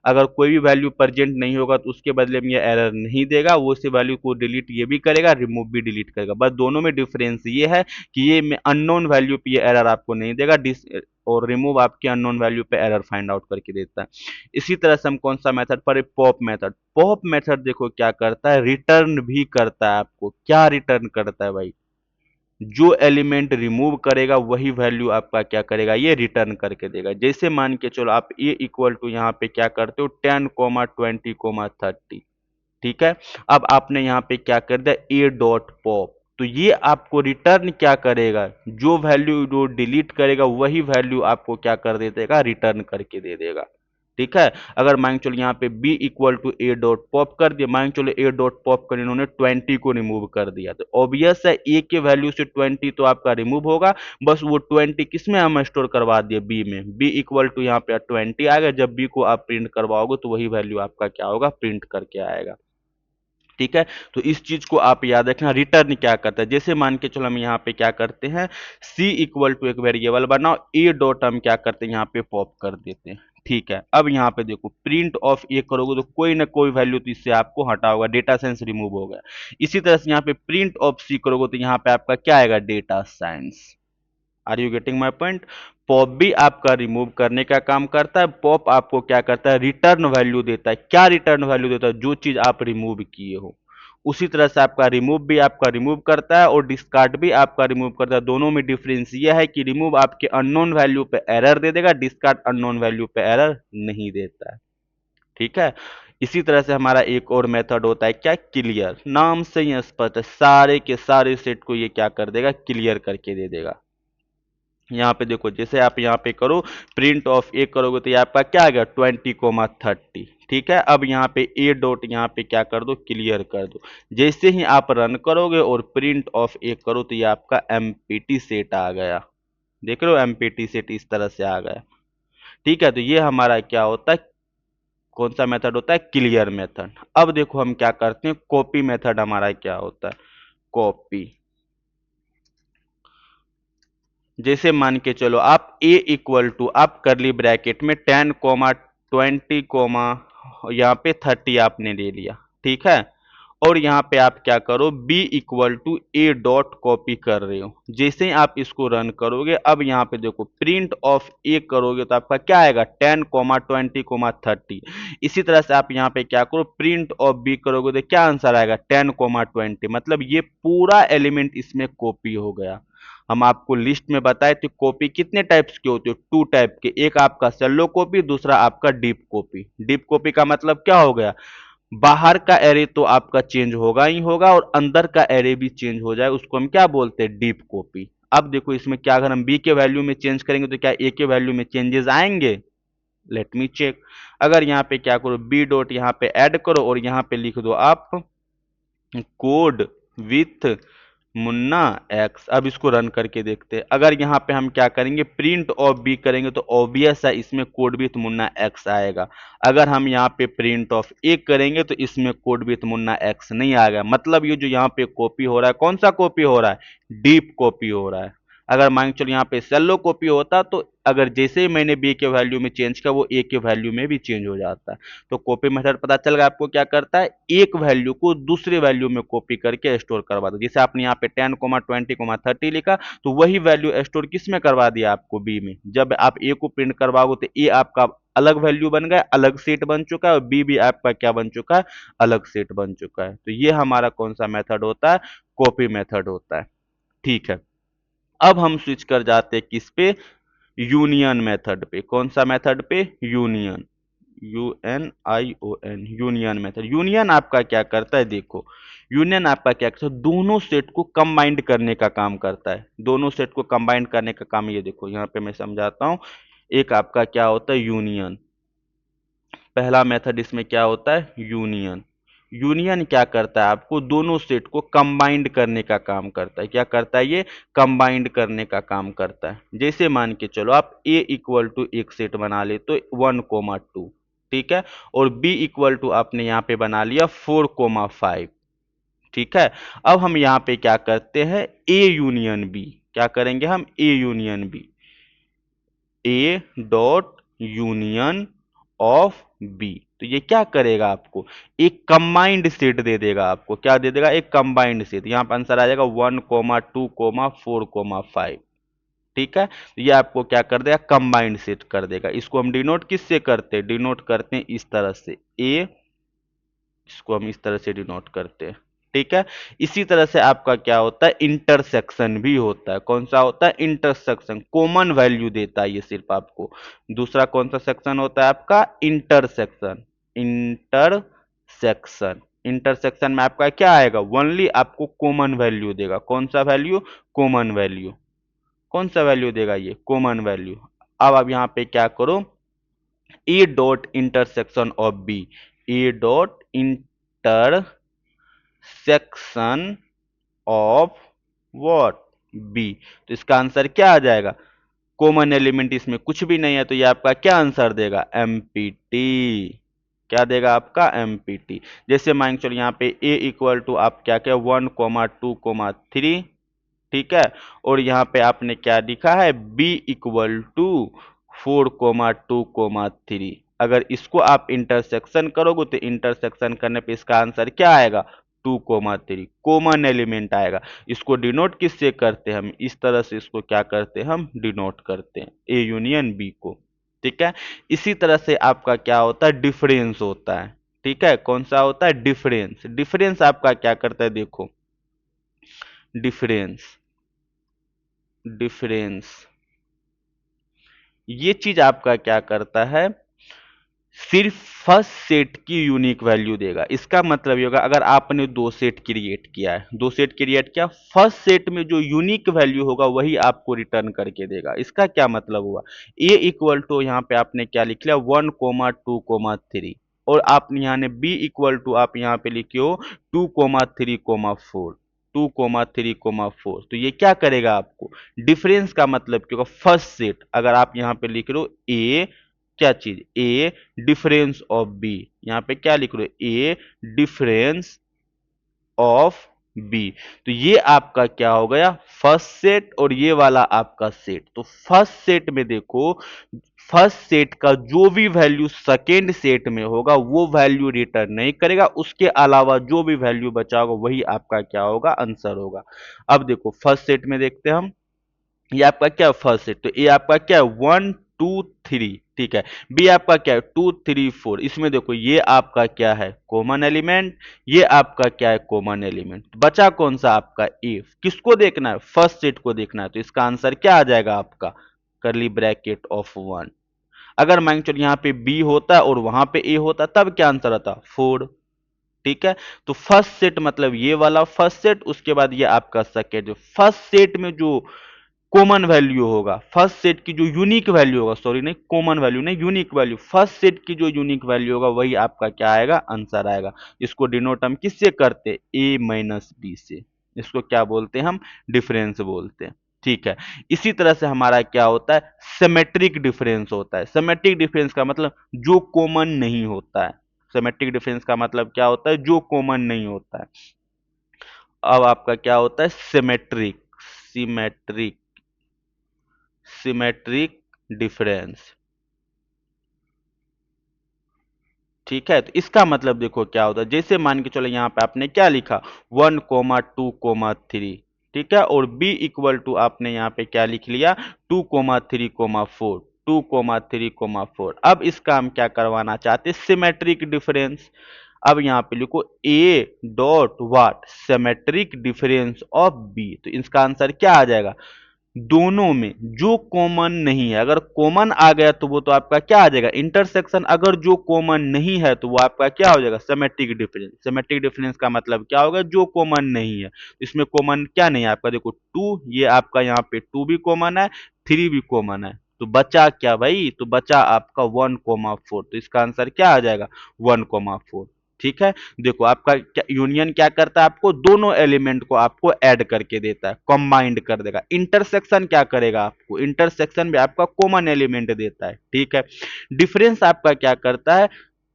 अगर कोई भी वैल्यू प्रेजेंट नहीं होगा तो उसके बदले में ये एरर नहीं देगा, वो उस वैल्यू को डिलीट ये भी करेगा, रिमूव भी डिलीट करेगा। बस दोनों में डिफरेंस ये है कि ये अननोन वैल्यू पे ये एरर आपको नहीं देगा, डिस और रिमूव आपके अननोन वैल्यू पे एरर फाइंड आउट करके देता है। इसी तरह से हम कौन सा मेथड पर, पॉप मेथड। पॉप मेथड देखो क्या करता है, रिटर्न भी करता है। आपको क्या रिटर्न करता है भाई, जो एलिमेंट रिमूव करेगा वही वैल्यू आपका क्या करेगा, ये रिटर्न करके देगा। जैसे मान के चलो आप ए इक्वल टू यहाँ पे क्या करते हो, 10, 20, 30। ठीक है, अब आपने यहाँ पे क्या कर दिया, ए डॉट पॉप, तो ये आपको रिटर्न क्या करेगा, जो वैल्यू जो डिलीट करेगा वही वैल्यू आपको क्या कर दे देगा, रिटर्न करके दे देगा। ठीक है। अगर मान के चलो यहाँ पे b equal to A dot pop कर दिया, मान के चलो ए डॉट पॉप कर इन्होंने 20 को रिमूव कर दिया, तो ऑब्वियस है ए के वैल्यू से 20 तो आपका रिमूव होगा, बस वो 20 किस में हम स्टोर करवा दिए, बी में। b इक्वल टू यहाँ पे 20 आएगा, जब b को आप प्रिंट करवाओगे तो वही वैल्यू आपका क्या होगा, प्रिंट करके आएगा। ठीक है, तो इस चीज को आप याद रखना। रिटर्न क्या करता है, जैसे मान के चलो हम यहाँ पे क्या करते हैं, c इक्वल टू एक वेरिएबल बनाओ, ए डॉट हम क्या करते हैं यहाँ पे पॉप कर देते हैं। ठीक है, अब यहाँ पे देखो प्रिंट ऑफ ए करोगे तो कोई ना कोई वैल्यू तो इससे आपको हटा होगा, डेटा साइंस रिमूव हो गया। इसी तरह से यहाँ पे प्रिंट ऑफ सी करोगे तो यहाँ पे आपका क्या आएगा, data science. Are you getting my point. Pop भी आपका रिमूव करने का काम करता है, पॉप आपको क्या करता है, रिटर्न वैल्यू देता है। क्या रिटर्न वैल्यू देता है, जो चीज आप रिमूव किए हो। उसी तरह से आपका रिमूव भी आपका रिमूव करता है और डिस्कार्ड भी आपका रिमूव करता है। दोनों में डिफरेंस यह है कि रिमूव आपके अननोन वैल्यू पे एरर दे देगा, डिस्कार्ड अननोन वैल्यू पे एरर नहीं देता है। ठीक है, इसी तरह से हमारा एक और मेथड होता है क्या, क्लियर। नाम से ही स्पष्ट है, सारे के सारे सेट को ये क्या कर देगा, क्लियर करके दे देगा। यहाँ पे देखो जैसे आप यहाँ पे करो प्रिंट ऑफ ए करोगे तो ये आपका क्या आ गया, 20,30। ठीक है, अब यहाँ पे ए डॉट यहाँ पे क्या कर दो, क्लियर कर दो। जैसे ही आप रन करोगे और प्रिंट ऑफ ए करो तो ये आपका एमपीटी सेट आ गया। देख रहे हो, एमपीटी सेट इस तरह से आ गया। ठीक है, तो ये हमारा क्या होता है, कौन सा मेथड होता है, क्लियर मेथड। अब देखो हम क्या करते हैं, कॉपी मेथड हमारा क्या होता है, कॉपी। जैसे मान के चलो आप a इक्वल टू आप करली ब्रैकेट में 10,20, यहाँ पे 30 आपने ले लिया। ठीक है, और यहाँ पे आप क्या करो, b equal to A dot copy कर रहे हो। जैसे ही आप इसको रन करोगे, अब यहाँ पे देखो प्रिंट ऑफ ए करोगे तो आपका क्या आएगा, 10,20, 30। इसी तरह से आप यहाँ पे क्या करो, प्रिंट ऑफ बी करोगे तो क्या आंसर आएगा, 10,20। मतलब ये पूरा एलिमेंट इसमें कॉपी हो गया। हम आपको लिस्ट में बताए थे कॉपी कितने टाइप्स की होती है, 2 टाइप के, एक आपका सेलो कॉपी, दूसरा आपका डीप कॉपी। डीप कॉपी का मतलब क्या हो गया, बाहर का एरे तो आपका चेंज होगा ही होगा और अंदर का एरे भी चेंज हो जाए, उसको हम क्या बोलते हैं, डीप कॉपी। अब देखो इसमें क्या, अगर हम बी के वैल्यू में चेंज करेंगे तो क्या ए के वैल्यू में चेंजेस आएंगे, लेट मी चेक। अगर यहाँ पे क्या करो, बी डॉट यहाँ पे ऐड करो और यहाँ पे लिख दो आप कोड विथ मुन्ना एक्स। अब इसको रन करके देखते हैं, अगर यहाँ पे हम क्या करेंगे, प्रिंट ऑफ बी करेंगे तो ऑब्वियस है इसमें कोड विथ मुन्ना एक्स आएगा। अगर हम यहाँ पे प्रिंट ऑफ ए करेंगे तो इसमें कोड विथ मुन्ना एक्स नहीं आएगा। मतलब ये जो यहाँ पे कॉपी हो रहा है, कौन सा कॉपी हो रहा है, डीप कॉपी हो रहा है। अगर मान के चलो यहाँ पे सेलो कॉपी होता तो अगर जैसे ही मैंने बी के वैल्यू में चेंज किया वो ए के वैल्यू में भी चेंज हो जाता है। तो कॉपी मेथड पता चल गया आपको क्या करता है, एक वैल्यू को दूसरे वैल्यू में कॉपी करके स्टोर करवा दो। जैसे आपने यहाँ पे 10,20, 30 लिखा तो वही वैल्यू स्टोर किस में करवा दिया आपको, बी में। जब आप ए को प्रिंट करवाओगे तो ए आपका अलग वैल्यू बन गया, अलग सेट बन चुका है, और बी भी आपका क्या बन चुका है, अलग सेट बन चुका है। तो ये हमारा कौन सा मेथड होता है, कॉपी मेथड होता है। ठीक है, अब हम स्विच कर जाते हैं किस पे, यूनियन मेथड पे। कौन सा मेथड पे, union, UNION, union method. Union आपका क्या करता है, देखो यूनियन आपका क्या करता है, दोनों सेट को कंबाइंड करने का काम करता है। दोनों सेट को कंबाइंड करने का काम, ये देखो यहाँ पे मैं समझाता हूं। एक आपका क्या होता है, यूनियन। पहला मेथड इसमें क्या होता है, यूनियन। यूनियन क्या करता है, आपको दोनों सेट को कंबाइंड करने का काम करता है। क्या करता है ये, कंबाइंड करने का काम करता है। जैसे मान के चलो आप a इक्वल टू एक सेट बना ले तो 1,2, ठीक है, और b इक्वल टू आपने यहाँ पे बना लिया 4,5। ठीक है, अब हम यहाँ पे क्या करते हैं, a यूनियन b। क्या करेंगे हम, a union b, A dot union of B. तो ये क्या करेगा, आपको एक कंबाइंड सेट दे देगा। आपको क्या दे देगा, एक कंबाइंड सेट। यहां पर आंसर आ जाएगा 1,2,4,5। ठीक है, तो ये आपको क्या कर देगा, कंबाइंड सेट कर देगा। इसको हम डिनोट किससे करते हैं, डिनोट करते हैं इस तरह से, ए, इसको हम इस तरह से डिनोट करते हैं। ठीक है, इसी तरह से आपका क्या होता है, इंटरसेक्शन भी होता है। कौन सा होता है, इंटरसेक्शन, कॉमन वैल्यू देता है ये सिर्फ आपको। दूसरा कौन सा सेक्शन होता है आपका, इंटरसेक्शन। इंटरसेक्शन, इंटरसेक्शन में आपका क्या आएगा, ओनली आपको कॉमन वैल्यू देगा। कौन सा वैल्यू, कॉमन वैल्यू। कौन सा वैल्यू देगा ये, कॉमन वैल्यू। अब आप यहां पे क्या करो, A dot intersection of B, A dot intersection of what, B. तो इसका आंसर क्या आ जाएगा? कॉमन एलिमेंट इसमें कुछ भी नहीं है, तो ये आपका क्या आंसर देगा? एमपीटी। क्या देगा आपका? एमपीटी। जैसे मान के चलो यहाँ पे ए इक्वल टू आप क्या क्या 1,2,3, ठीक है, और यहाँ पे आपने क्या लिखा है? B equal to 4,2,3। अगर इसको आप इंटरसेक्शन करोगे तो इंटरसेक्शन करने पे इसका आंसर क्या आएगा? 2,3 कॉमन एलिमेंट आएगा। इसको डिनोट किससे करते हैं? हम इस तरह से इसको क्या करते हैं? हम डिनोट करते हैं ए यूनियन बी को, ठीक है। इसी तरह से आपका क्या होता है? डिफरेंस होता है, ठीक है। कौन सा होता है? डिफरेंस। डिफरेंस आपका क्या करता है? देखो, डिफरेंस, डिफरेंस ये चीज आपका क्या करता है? सिर्फ फर्स्ट सेट की यूनिक वैल्यू देगा। इसका मतलब ये होगा, अगर आपने दो सेट क्रिएट किया है, दो सेट क्रिएट किया, फर्स्ट सेट में जो यूनिक वैल्यू होगा वही आपको रिटर्न करके देगा। इसका क्या मतलब हुआ? ए इक्वल टू यहाँ पे आपने क्या लिख लिया? 1,2,3, और आपने यहाँ ने बी इक्वल टू आप यहाँ पे लिखे हो 2,3,4, 2,3,4। तो ये क्या करेगा आपको? डिफरेंस का मतलब क्योंकि फर्स्ट सेट, अगर आप यहाँ पे लिख रहे हो ए क्या चीज? ए डिफरेंस ऑफ बी, यहां पे क्या लिख रहे हो? ए डिफरेंस ऑफ बी। तो ये आपका क्या हो गया? फर्स्ट सेट, और ये वाला आपका सेट। तो फर्स्ट सेट में देखो, फर्स्ट सेट का जो भी वैल्यू सेकेंड सेट में होगा वो वैल्यू रिटर्न नहीं करेगा, उसके अलावा जो भी वैल्यू बचा होगा वही आपका क्या होगा? आंसर होगा। अब देखो फर्स्ट सेट में देखते हैं हम, ये आपका क्या? First set. तो ए आपका क्या है? 1, 2, 3, ठीक है। बी आपका क्या है? 2, 3, 4। इसमें देखो ये आपका क्या है? Common element. ये आपका क्या है? Common element. बचा कौन सा? आपका ए। किसको देखना है? फर्स्ट सेट को देखना है। तो इसका आंसर क्या आ जाएगा आपका? करली ब्रैकेट ऑफ 1। अगर मान चलो यहाँ पे बी होता और वहां पे ए होता तब क्या आंसर आता? 4, ठीक है। तो फर्स्ट सेट मतलब ये वाला फर्स्ट सेट, उसके बाद ये आपका सेकेंड। फर्स्ट सेट में जो कॉमन वैल्यू होगा, फर्स्ट सेट की जो यूनिक वैल्यू होगा, सॉरी नहीं कॉमन वैल्यू नहीं, यूनिक वैल्यू, फर्स्ट सेट की जो यूनिक वैल्यू होगा वही आपका क्या आएगा? आंसर आएगा। इसको डिनोट हम किससे करते हैं? ए माइनस बी से। इसको क्या बोलते हैं हम? डिफरेंस बोलते हैं, ठीक है। इसी तरह से हमारा क्या होता है? सिमेट्रिक डिफरेंस होता है। सिमेट्रिक डिफरेंस का मतलब जो कॉमन नहीं होता है। सिमेट्रिक डिफरेंस का मतलब क्या होता है? जो कॉमन नहीं होता है। अब आपका क्या होता है? सिमेट्रिक, सिमेट्रिक, सिमेट्रिक डिफरेंस, ठीक है। तो इसका मतलब देखो क्या होता है, जैसे मान के चलो यहाँ पे आपने क्या लिखा? 1,2,3, ठीक है, और b इक्वल टू आपने यहाँ पे क्या लिख लिया? 2,3,4, 2,3,4। अब इसका हम क्या करवाना चाहते हैं? Symmetric difference. अब यहाँ पे लिखो A dot what, symmetric difference of B. तो इसका आंसर क्या आ जाएगा? दोनों में जो कॉमन नहीं है, अगर कॉमन आ गया तो वो तो आपका क्या आ जाएगा? इंटरसेक्शन। अगर जो कॉमन नहीं है तो वो आपका क्या हो जाएगा? Symmetric difference. सिमेट्रिक डिफरेंस का मतलब क्या होगा? जो कॉमन नहीं है। इसमें कॉमन क्या नहीं है आपका? देखो 2, ये आपका यहाँ पे 2 भी कॉमन है, 3 भी कॉमन है, तो बचा क्या भाई? तो बचा आपका 1,4। तो इसका आंसर क्या आ जाएगा? 1,4, ठीक है। देखो आपका यूनियन क्या करता है? आपको दोनों एलिमेंट को आपको ऐड करके देता है, कंबाइंड कर देगा। इंटरसेक्शन क्या करेगा? आपको इंटरसेक्शन में आपका कॉमन एलिमेंट देता है, ठीक है। डिफरेंस आपका क्या करता है?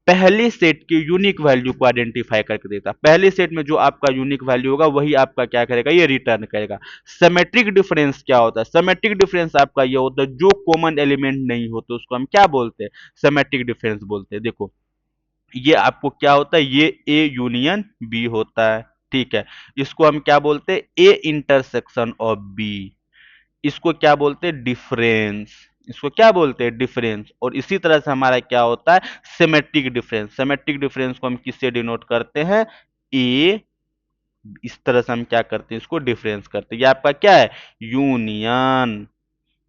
पहले सेट की यूनिक वैल्यू को आइडेंटिफाई करके देता है। पहले सेट में जो आपका यूनिक वैल्यू होगा वही आपका क्या करेगा? ये रिटर्न करेगा। सिमेट्रिक डिफरेंस क्या होता है? सिमेट्रिक डिफरेंस आपका ये होता है, जो कॉमन एलिमेंट नहीं होते उसको हम क्या बोलते हैं? सिमेट्रिक डिफरेंस बोलते हैं। देखो ये आपको क्या होता है? ये ए यूनियन बी होता है, ठीक है। इसको हम क्या बोलते हैं? A intersection of B. इसको क्या बोलते हैं? डिफरेंस। इसको क्या बोलते हैं? डिफरेंस। और इसी तरह से हमारा क्या होता है? Symmetric difference. सिमेट्रिक डिफरेंस को हम किससे डिनोट करते हैं? ए। इस तरह से हम क्या करते हैं? इसको डिफरेंस करते हैं। ये आपका क्या है? यूनियन।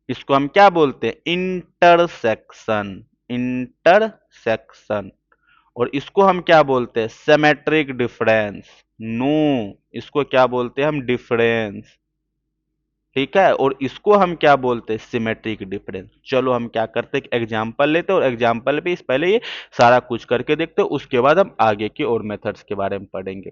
इसको हम क्या बोलते हैं? Intersection, intersection. और इसको हम क्या बोलते हैं? Symmetric difference. नो, इसको क्या बोलते हैं हम? डिफरेंस। ठीक है, और इसको हम क्या बोलते हैं, सिमेट्रिक डिफरेंस। चलो हम क्या करते हैं, एग्जांपल लेते हैं और एग्जांपल पे इस पहले ये सारा कुछ करके देखते हैं, उसके बाद हम आगे के और मेथड्स के बारे में पढ़ेंगे।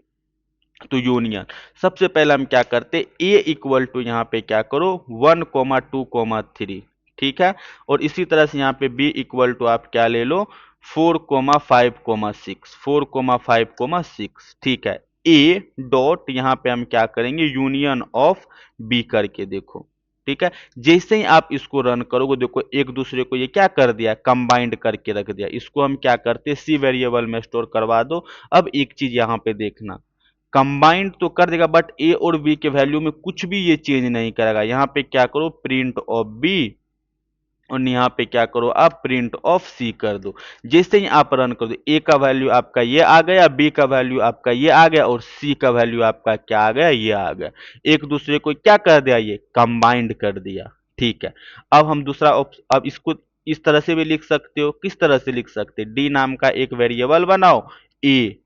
तो यूनियन, सबसे पहले हम क्या करते, ए इक्वल टू यहाँ पे क्या करो 1,2,3, ठीक है, और इसी तरह से यहाँ पे बी इक्वल टू आप क्या ले लो 4,5,6, 4,5,6, ठीक है। ए डॉट यहाँ पे हम क्या करेंगे यूनियन ऑफ बी करके देखो, ठीक है। जैसे ही आप इसको रन करोगे देखो एक दूसरे को ये क्या कर दिया, कंबाइंड करके रख दिया। इसको हम क्या करते, सी वेरिएबल में स्टोर करवा दो। अब एक चीज यहाँ पे देखना, कंबाइंड तो कर देगा बट ए और बी के वैल्यू में कुछ भी ये चेंज नहीं करेगा। यहाँ पे क्या करो प्रिंट ऑफ बी, और यहाँ पे क्या करो आप प्रिंट ऑफ सी कर दो। जैसे ही आप रन कर दो ए का वैल्यू आपका ये आ गया, बी का वैल्यू आपका ये आ गया, और सी का वैल्यू आपका क्या आ गया, ये आ गया। एक दूसरे को क्या कर दिया, ये कंबाइंड कर दिया, ठीक है। अब हम दूसरा अब इसको इस तरह से भी लिख सकते हो, किस तरह से लिख सकते, डी नाम का एक वेरिएबल बनाओ, ए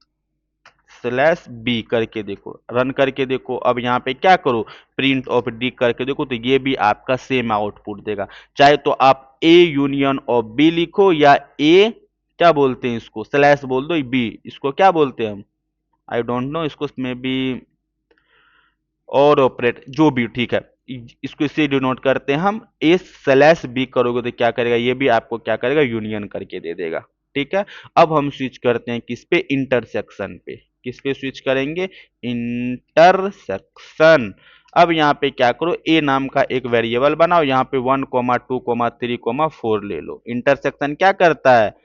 स्लैश बी करके देखो, रन करके देखो। अब यहाँ पे क्या करो प्रिंट ऑफ डी करके देखो, तो ये भी आपका सेम आउटपुट देगा। चाहे तो आप ए यूनियन ऑफ बी लिखो, या ए क्या बोलते हैं इसको स्लैश बोल दो, बी इसको क्या बोलते हैं हम, आई डोंट नो, इसको में भी और ऑपरेट जो भी, ठीक है। इसको इससे डिनोट करते हैं हम, ए स्लैश बी करोगे तो क्या करेगा, ये भी आपको क्या करेगा यूनियन करके दे देगा, ठीक है। अब हम स्विच करते हैं किस पे, इंटरसेक्शन पे। किस पे स्विच करेंगे, इंटरसेक्शन। अब यहाँ पे क्या करो ए नाम का एक वेरिएबल बनाओ, यहाँ पे 1,2,3,4 ले लो। इंटरसेक्शन क्या करता है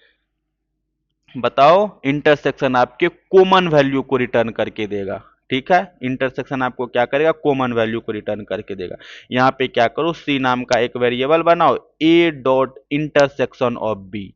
बताओ, इंटरसेक्शन आपके कॉमन वैल्यू को रिटर्न करके देगा, ठीक है। इंटरसेक्शन आपको क्या करेगा, कॉमन वैल्यू को रिटर्न करके देगा। यहाँ पे क्या करो सी नाम का एक वेरिएबल बनाओ, A dot intersection of B,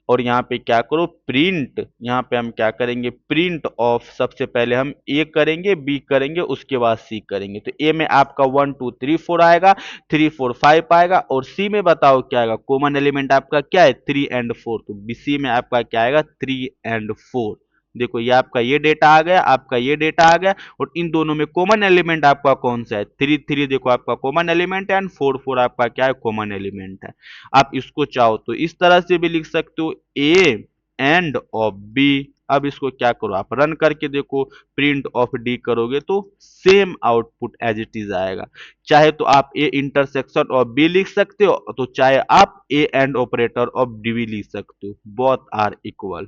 और यहाँ पे क्या करो प्रिंट, यहाँ पे हम क्या करेंगे प्रिंट ऑफ, सबसे पहले हम ए करेंगे, बी करेंगे, उसके बाद सी करेंगे। तो ए में आपका 1,2,3,4 आएगा, 3,4,5 आएगा, और सी में बताओ क्या आएगा, कॉमन एलिमेंट आपका क्या है 3 एंड 4, तो बी सी में आपका क्या आएगा 3 एंड 4। देखो ये आपका ये डेटा आ गया, आपका ये डेटा आ गया, और इन दोनों में कॉमन एलिमेंट आपका कौन सा है, 3 3, देखो आपका कॉमन एलिमेंट है, एंड 4 4 आपका क्या है कॉमन एलिमेंट है। आप इसको चाहो तो इस तरह से भी लिख सकते हो, ए एंड ऑफ बी। अब इसको क्या करो आप रन करके देखो, प्रिंट ऑफ डी करोगे तो same output as it is आएगा। चाहे तो आप ए इंटरसेक्शन ऑफ बी लिख सकते हो, तो चाहे आप A and operator of D भी लिख सकते हो, बोथ आर इक्वल,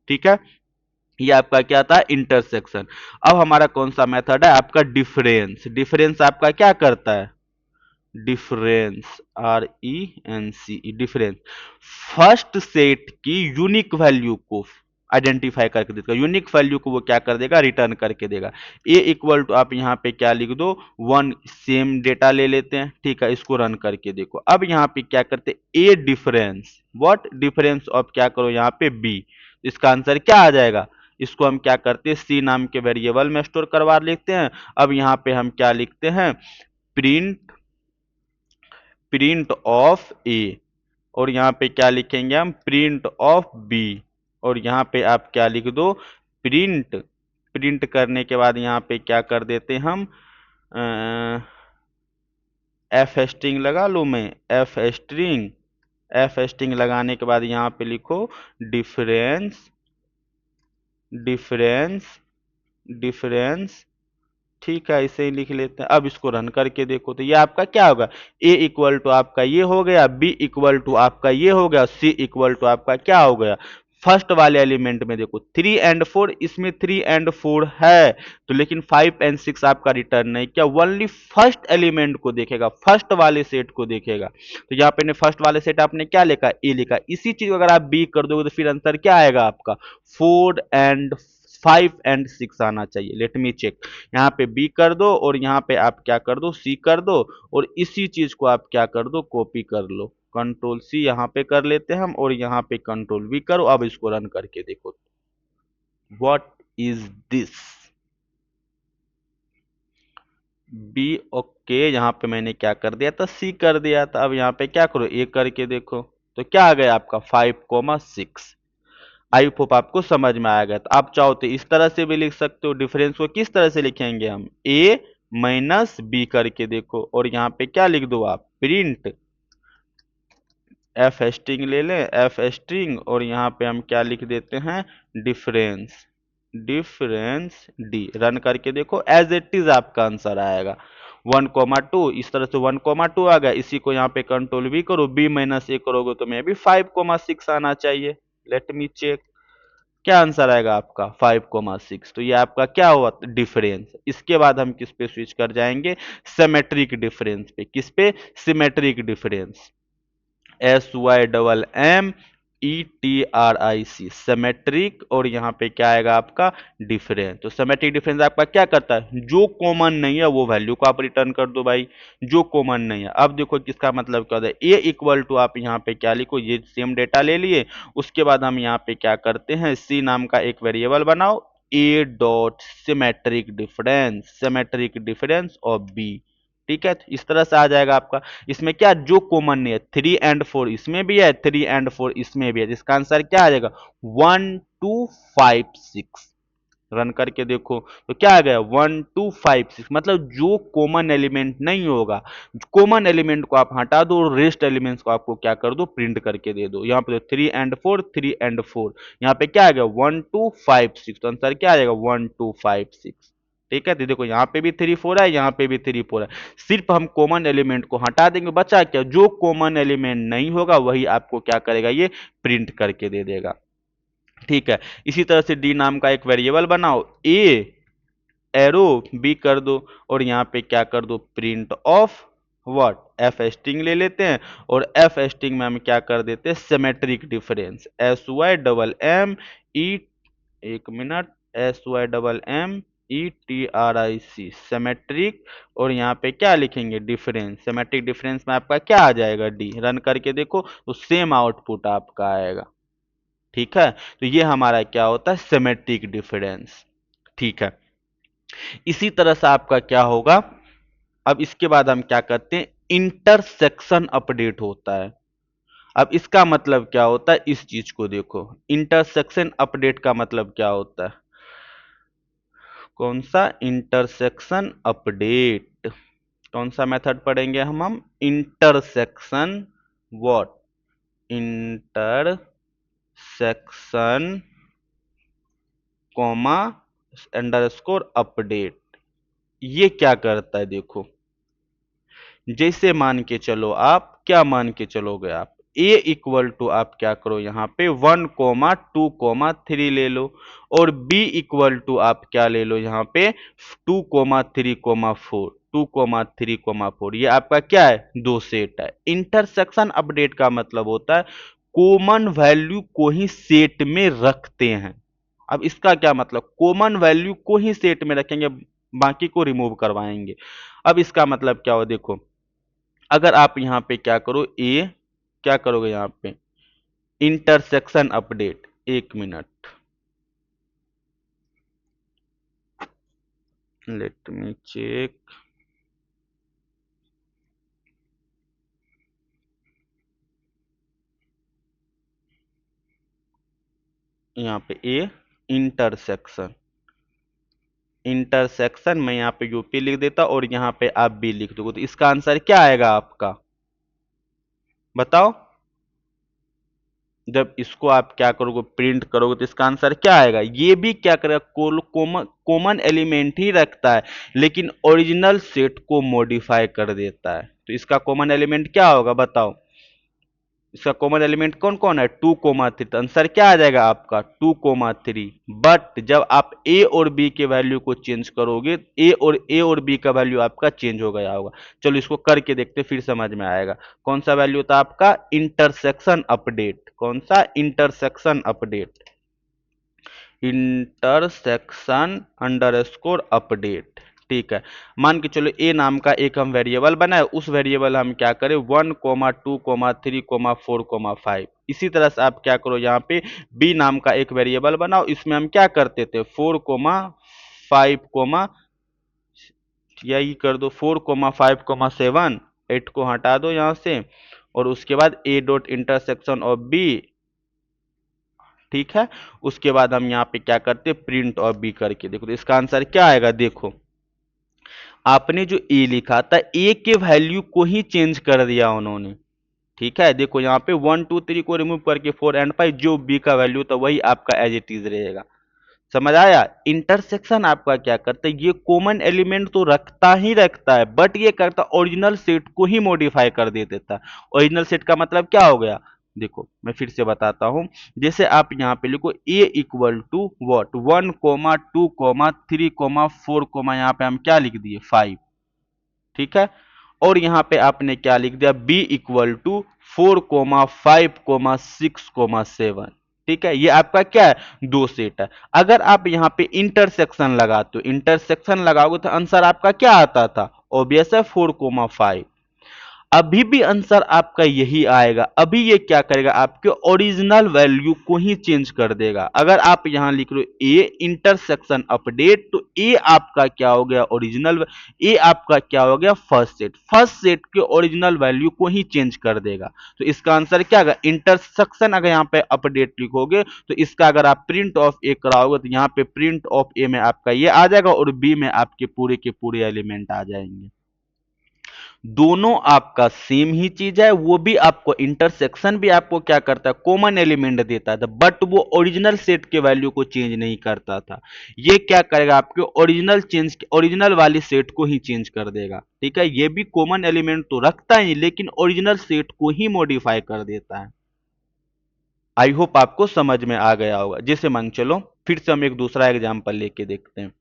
ठीक है। ये आपका क्या था इंटरसेक्शन। अब हमारा कौन सा मेथड है, आपका डिफरेंस। डिफरेंस आपका क्या करता है, difference RENCE, difference first set की यूनिक वैल्यू को आइडेंटिफाई करके देगा, यूनिक वैल्यू को वो क्या कर देगा रिटर्न करके देगा। ए इक्वल टू आप यहाँ पे क्या लिख दो 1, सेम डेटा ले लेते हैं, ठीक है। इसको रन करके देखो, अब यहाँ पे क्या करते ए डिफरेंस, व्हाट डिफरेंस ऑफ क्या करो यहाँ पे बी, इसका आंसर क्या आ जाएगा। इसको हम क्या करते हैं सी नाम के वेरिएबल में स्टोर करवा लेते हैं। अब यहाँ पे हम क्या लिखते हैं, प्रिंट प्रिंट ऑफ ए, और यहाँ पे क्या लिखेंगे हम प्रिंट ऑफ बी, और यहाँ पे आप क्या लिख दो प्रिंट। प्रिंट करने के बाद यहाँ पे क्या कर देते हैं हम, एफ स्ट्रिंग लगा लूँ मैं, एफ स्ट्रिंग लगाने के बाद यहाँ पे लिखो डिफरेंस, डिफरेंस, डिफरेंस, ठीक है। इसे ही लिख लेते हैं। अब इसको रन करके देखो तो ये आपका क्या होगा, ए इक्वल टू आपका ये हो गया, बी इक्वल टू आपका ये हो गया, सी इक्वल टू आपका क्या हो गया, फर्स्ट वाले एलिमेंट में देखो 3 एंड 4, इसमें 3 एंड 4 है, तो लेकिन 5 एंड 6 आपका रिटर्न नहीं क्या, ओनली फर्स्ट एलिमेंट को देखेगा, फर्स्ट वाले सेट को देखेगा। तो यहाँ पे फर्स्ट वाले सेट आपने क्या लिखा, ए लिखा। इसी चीज को अगर आप बी कर दोगे तो फिर आंसर क्या आएगा आपका 4 एंड 5 एंड 6 आना चाहिए। लेट मी चेक, यहाँ पे बी कर दो, और यहाँ पे आप क्या कर दो सी कर दो, और इसी चीज को आप क्या कर दो कॉपी कर लो, कंट्रोल सी यहाँ पे कर लेते हैं हम, और यहाँ पे कंट्रोल वी करो। अब इसको रन करके देखो, what is this, B okay, यहाँ पे मैंने क्या कर दिया था सी कर दिया था। अब यहाँ पे क्या करो ए करके देखो, तो क्या आ गया आपका 5,6। आई होप आपको समझ में आ गया। तो आप चाहो तो इस तरह से भी लिख सकते हो। डिफरेंस को किस तरह से लिखेंगे हम, ए माइनस बी करके देखो, और यहाँ पे क्या लिख दो आप, प्रिंट एफ स्ट्रिंग ले लें, एफ स्ट्रिंग, और यहाँ पे हम क्या लिख देते हैं, डिफरेंस, डिफरेंस डी। रन करके देखो, एज इट इज आपका आंसर आएगा 1,2। इस तरह से 1,2 आ गया। इसी को यहाँ पे कंट्रोल भी करो, बी माइनस ए करोगे तो मे भी 5,6 आना चाहिए। लेट मी चेक, क्या आंसर आएगा आपका 5,6। तो ये आपका क्या हुआ, डिफरेंस। इसके बाद हम किस पे स्विच कर जाएंगे, सिमेट्रिक डिफरेंस पे। किस पे, सिमेट्रिक डिफरेंस, SYMMETRIC, सिमेट्रिक, और यहाँ पे क्या आएगा आपका, डिफरेंस। तो सिमेट्रिक डिफरेंस आपका क्या करता है, जो कॉमन नहीं है वो वैल्यू को आप रिटर्न कर दो भाई, जो कॉमन नहीं है। अब देखो किसका मतलब क्या होता है, ए इक्वल टू, आप यहाँ पे क्या लिखो, ये सेम डेटा ले लिए। उसके बाद हम यहाँ पे क्या करते हैं, सी नाम का एक वेरिएबल बनाओ, A dot symmetric difference, symmetric difference of B. ठीक है, तो इस तरह से आ जाएगा आपका। इसमें क्या, जो कॉमन नहीं है, 3 और 4 इसमें भी है, 3 और 4 इसमें भी है। इसका आंसर क्या आ जाएगा, 1,2,5,6। रन करके देखो तो क्या आ गया, 1,2,5,6। मतलब जो कॉमन एलिमेंट नहीं होगा, कॉमन एलिमेंट को आप हटा दो और रेस्ट एलिमेंट्स को आपको क्या कर दो, प्रिंट करके दे दो। यहाँ पे 3 और 4, 3 और 4, यहाँ पे क्या आ गया, 1,2,5,6। तो आंसर क्या आ जाएगा, 1,2,5,6। ठीक है, तो देखो यहाँ पे भी 3 4 है, यहाँ पे भी 3 4 है। सिर्फ हम कॉमन एलिमेंट को हटा देंगे, बचा क्या, जो कॉमन एलिमेंट नहीं होगा वही आपको क्या करेगा, ये प्रिंट करके दे देगा। ठीक है, इसी तरह से डी नाम का एक वेरिएबल बनाओ, ए एरो बी कर दो, और यहाँ पे क्या कर दो, print of what, F string ले लेते हैं, और एफ स्ट्रिंग में हम क्या कर देते हैं, सिमेट्रिक डिफरेंस, SYMME, एक मिनट, SYMMETRIC, सिमेट्रिक, और यहाँ पे क्या लिखेंगे, डिफरेंस। सिमेट्रिक डिफरेंस में आपका क्या आ जाएगा, डी। रन करके देखो तो सेम आउटपुट आपका आएगा। ठीक है, तो ये हमारा क्या होता है, सिमेट्रिक डिफरेंस। ठीक है, इसी तरह से आपका क्या होगा, अब इसके बाद हम क्या करते हैं, इंटरसेक्शन अपडेट होता है। अब इसका मतलब क्या होता है, इस चीज को देखो, इंटरसेक्शन अपडेट का मतलब क्या होता है, कौन सा, इंटरसेक्शन अपडेट। कौन सा मेथड पढ़ेंगे हम intersection what, intersection comma underscore update. ये क्या करता है, देखो, जैसे मान के चलो, आप क्या मान के चलोगे, आप ए इक्वल टू, आप क्या करो, यहाँ पे 1,2,3 ले लो, और बी इक्वल टू आप क्या ले लो, यहाँ पे 2,3,4, 2,3,4। ये आपका क्या है, दो सेट है। इंटरसेक्शन अपडेट का मतलब होता है कॉमन वैल्यू को ही सेट में रखते हैं। अब इसका क्या मतलब, कॉमन वैल्यू को ही सेट में रखेंगे, बाकी को रिमूव करवाएंगे। अब इसका मतलब क्या हो, देखो, अगर आप यहाँ पे क्या करो, ए क्या करोगे, यहाँ पे इंटरसेक्शन अपडेट, एक मिनट, लेट मी चेक, यहाँ पे ए इंटरसेक्शन, इंटरसेक्शन मैं यहाँ पे यूपी लिख देता और यहाँ पे आप बी लिख दोगे, तो इसका आंसर क्या आएगा आपका, बताओ। जब इसको आप क्या करोगे, प्रिंट करोगे, तो इसका आंसर क्या आएगा, ये भी क्या करेगा, कॉमन कॉमन एलिमेंट ही रखता है, लेकिन ओरिजिनल सेट को मॉडिफाई कर देता है। तो इसका कॉमन एलिमेंट क्या होगा, बताओ। इसका कॉमन एलिमेंट कौन कौन है, 2,3। तो आंसर क्या आ जाएगा आपका, 2,3। बट जब आप ए और बी के वैल्यू को चेंज करोगे, ए और बी का वैल्यू आपका चेंज हो गया होगा। चलो इसको करके देखते, फिर समझ में आएगा। कौन सा वैल्यू था आपका, इंटरसेक्शन अपडेट। कौन सा, intersection update, intersection underscore update. ठीक है, मान के चलो ए नाम का एक हम वेरिएबल बनाए, उस वेरिएबल हम क्या करें, 1,2,3,4,5। इसी तरह से आप क्या करो, यहाँ पे बी नाम का एक वेरिएबल बनाओ, इसमें हम क्या करते थे, 4,5, यही कर दो, 4,5,7, 8 को हटा दो यहाँ से, और उसके बाद A dot intersection of B. ठीक है, उसके बाद हम यहाँ पे क्या करते हैं, प्रिंट ऑफ बी करके देखो, तो इसका आंसर क्या आएगा, देखो, आपने जो ए लिखा था ए के वैल्यू को ही चेंज कर दिया उन्होंने। ठीक है, देखो यहाँ पे 1 2 3 को रिमूव करके 4 एंड 5, जो बी का वैल्यू था वही आपका एज इट इज रहेगा। समझ आया? इंटरसेक्शन आपका क्या करता है, ये कॉमन एलिमेंट तो रखता ही रखता है, बट ये करता ओरिजिनल सेट को ही मॉडिफाई कर दे देता है। ओरिजिनल सेट का मतलब क्या हो गया, देखो मैं फिर से बताता हूं। जैसे आप यहाँ पे लिखो ए इक्वल टू वॉट 1 2 3 4 यहाँ पे हम क्या लिख दिए 5। ठीक है, और यहाँ पे आपने क्या लिख दिया बी इक्वल टू 4 5 6 7। ठीक है, ये आपका क्या है, दो सेट है। अगर आप यहाँ पे इंटरसेक्शन लगाते हो, इंटरसेक्शन लगाओगे तो आंसर आपका क्या आता था, ऑब्वियस है 4 5। अभी भी आंसर आपका यही आएगा। अभी ये क्या करेगा, आपके ओरिजिनल वैल्यू को ही चेंज कर देगा। अगर आप यहां लिख रहे हो ए इंटरसेक्शन अपडेट, तो ए आपका क्या हो गया ओरिजिनल, ए आपका क्या हो गया फर्स्ट सेट के ओरिजिनल वैल्यू को ही चेंज कर देगा। तो इसका आंसर क्या होगा, इंटरसेक्शन। अगर यहाँ पे अपडेट लिखोगे तो इसका अगर आप प्रिंट ऑफ ए कराओगे तो यहाँ पे प्रिंट ऑफ ए में आपका ये आ जाएगा और बी में आपके पूरे के पूरे एलिमेंट आ जाएंगे। दोनों आपका सेम ही चीज है, वो भी आपको इंटरसेक्शन भी आपको क्या करता है, कॉमन एलिमेंट देता था, बट वो ओरिजिनल सेट के वैल्यू को चेंज नहीं करता था। ये क्या करेगा, आपके ओरिजिनल वाली सेट को ही चेंज कर देगा। ठीक है, ये भी कॉमन एलिमेंट तो रखता ही, लेकिन ओरिजिनल सेट को ही मॉडिफाई कर देता है। आई होप आपको समझ में आ गया होगा। जैसे मान चलो फिर से हम एक दूसरा एग्जांपल लेके देखते हैं।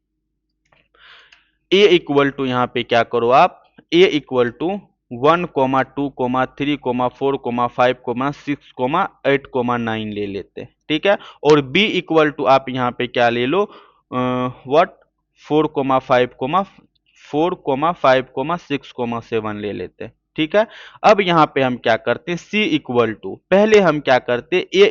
ए इक्वल टू यहाँ पे क्या करो आप, ए इक्वल टू 1 2 3 4 5 6 8 ले लेते हैं। ठीक है, और बी इक्वल टू आप यहाँ पे क्या ले लो, व्हाट 4 5 4 5 6 7 ले लेते हैं। ठीक है, अब यहाँ पे हम क्या करते हैं, सी इक्वल टू पहले हम क्या करते हैं ए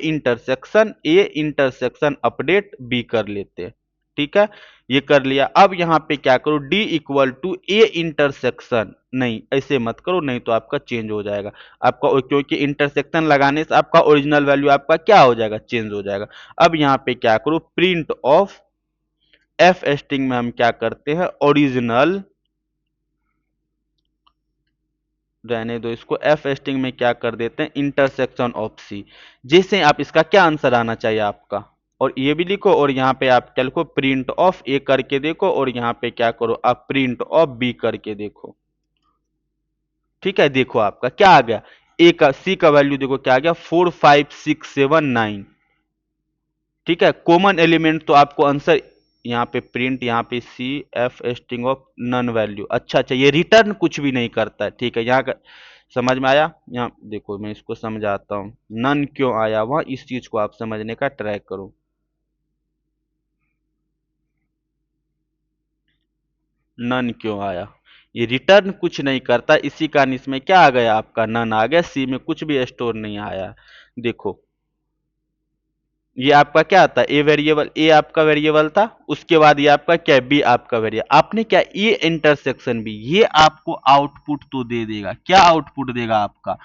इंटरसेक्शन अपडेट बी कर लेते हैं। ठीक है, ये कर लिया। अब यहां पे क्या करो, D equal to A intersection, नहीं ऐसे मत करो, नहीं तो आपका चेंज हो जाएगा आपका, क्योंकि इंटरसेक्शन लगाने से आपका ओरिजिनल वैल्यू आपका क्या हो जाएगा, चेंज हो जाएगा। अब यहां पे क्या करो, प्रिंट ऑफ एफ स्ट्रिंग में हम क्या करते हैं, ओरिजिनल, रहने दो इसको, एफ स्ट्रिंग में क्या कर देते हैं, इंटरसेक्शन ऑफ सी। जैसे आप इसका क्या आंसर आना चाहिए आपका, और ये भी लिखो, और यहाँ पे आप क्या लिखो, प्रिंट ऑफ ए करके देखो, और यहाँ पे क्या करो आप प्रिंट ऑफ बी करके देखो। ठीक है, देखो आपका क्या आ गया, ए का सी का वैल्यू देखो क्या आ गया 4 5 6 7 9। ठीक है, कॉमन एलिमेंट तो आपको आंसर यहाँ पे प्रिंट, यहाँ पे C F string of none value. अच्छा अच्छा, ये रिटर्न कुछ भी नहीं करता है। ठीक है, यहाँ का समझ में आया। यहाँ देखो मैं इसको समझाता हूँ, नन क्यों आया वहां, इस चीज को आप समझने का ट्राई करो। नन क्यों आया, ये रिटर्न कुछ नहीं करता, इसी कारण इसमें क्या आ गया, आपका नन आ गया, सी में कुछ भी स्टोर नहीं आया। देखो ये आपका क्या आता है, ए वेरिएबल, ए आपका वेरिएबल था, उसके बाद ये आपका क्या, बी आपका वेरिएबल, आपने क्या ए इंटरसेक्शन बी, ये आपको आउटपुट तो दे देगा, क्या आउटपुट देगा आपका,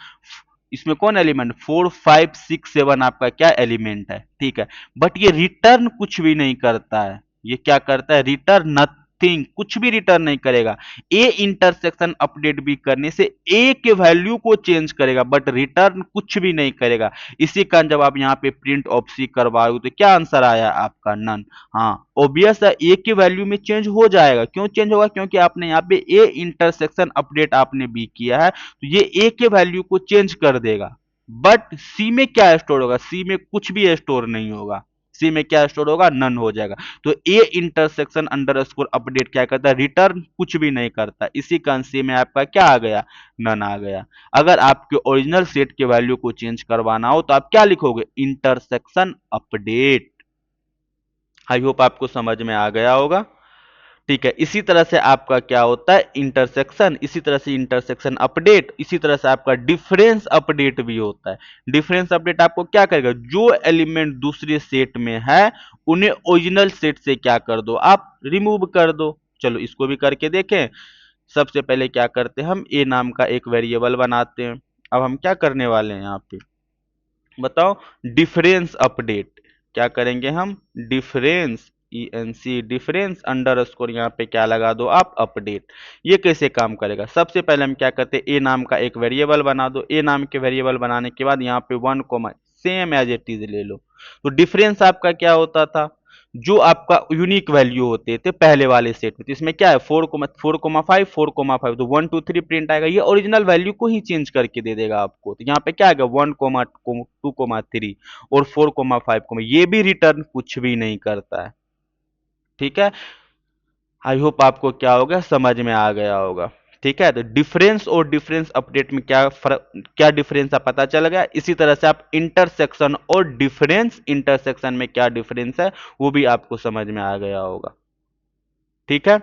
इसमें कौन एलिमेंट 4 5 6 7 आपका क्या एलिमेंट है। ठीक है, बट ये रिटर्न कुछ भी नहीं करता है, ये क्या करता है, रिटर्न नथिंग, कुछ भी रिटर्न नहीं करेगा। ए इंटरसेक्शन अपडेट भी करने से ए के वैल्यू को चेंज करेगा, बट रिटर्न कुछ भी नहीं करेगा। इसी कारण जब आप यहाँ पे प्रिंट ऑफ सी करवाओगे तो क्या आंसर आया आपका, नन। हाँ, ऑब्वियस है ए की वैल्यू में चेंज हो जाएगा, क्यों चेंज होगा, क्योंकि आपने यहाँ पे ए इंटरसेक्शन अपडेट आपने बी किया है, तो ये ए के वैल्यू को चेंज कर देगा। बट सी में क्या स्टोर होगा, सी में कुछ भी स्टोर नहीं होगा, सी में क्या स्टोर होगा, नन हो जाएगा। तो A intersection under score update क्या करता है, रिटर्न कुछ भी नहीं करता, इसी कारण सी में आपका क्या आ गया, नन आ गया। अगर आपके ओरिजिनल सेट के वैल्यू को चेंज करवाना हो तो आप क्या लिखोगे, इंटरसेक्शन अपडेट। आई होप आपको समझ में आ गया होगा। ठीक है, इसी तरह से आपका क्या होता है, इंटरसेक्शन, इसी तरह से इंटरसेक्शन अपडेट, इसी तरह से आपका डिफरेंस अपडेट भी होता है। डिफरेंस अपडेट आपको क्या करेगा, जो एलिमेंट दूसरे सेट में है उन्हें ओरिजिनल सेट से क्या कर दो, आप रिमूव कर दो। चलो इसको भी करके देखें। सबसे पहले क्या करते हैं, हम ए नाम का एक वेरिएबल बनाते हैं। अब हम क्या करने वाले हैं यहाँ पे, बताओ, डिफरेंस अपडेट। क्या करेंगे हम, difference DIFFERENCE difference under score यहाँ पे क्या लगा दो आप अपडेट। ये कैसे काम करेगा? सबसे पहले हम क्या करते हैं, ए नाम का एक वेरिएबल बना दो। ए नाम के वेरिएबल बनाने के बाद यहाँ पे 1 comma same as it is ले लो। तो डिफरेंस आपका क्या होता था, जो आपका यूनिक वैल्यू होते थे पहले वाले सेट में। तो इसमें क्या है 4,4,5 4,5 तो 1 2 3 प्रिंट आएगा, ये ओरिजिनल वैल्यू को ही चेंज करके दे देगा आपको। तो यहाँ पे क्या आएगा 1,2,3 और 4,5, ये भी रिटर्न कुछ भी नहीं करता है। ठीक है, आई होप आपको क्या होगा समझ में आ गया होगा। ठीक है, तो डिफरेंस और डिफरेंस अपडेट में क्या फर्क, क्या डिफरेंस है पता चल गया। इसी तरह से आप इंटरसेक्शन और डिफरेंस इंटरसेक्शन में क्या डिफरेंस है वो भी आपको समझ में आ गया होगा। ठीक है,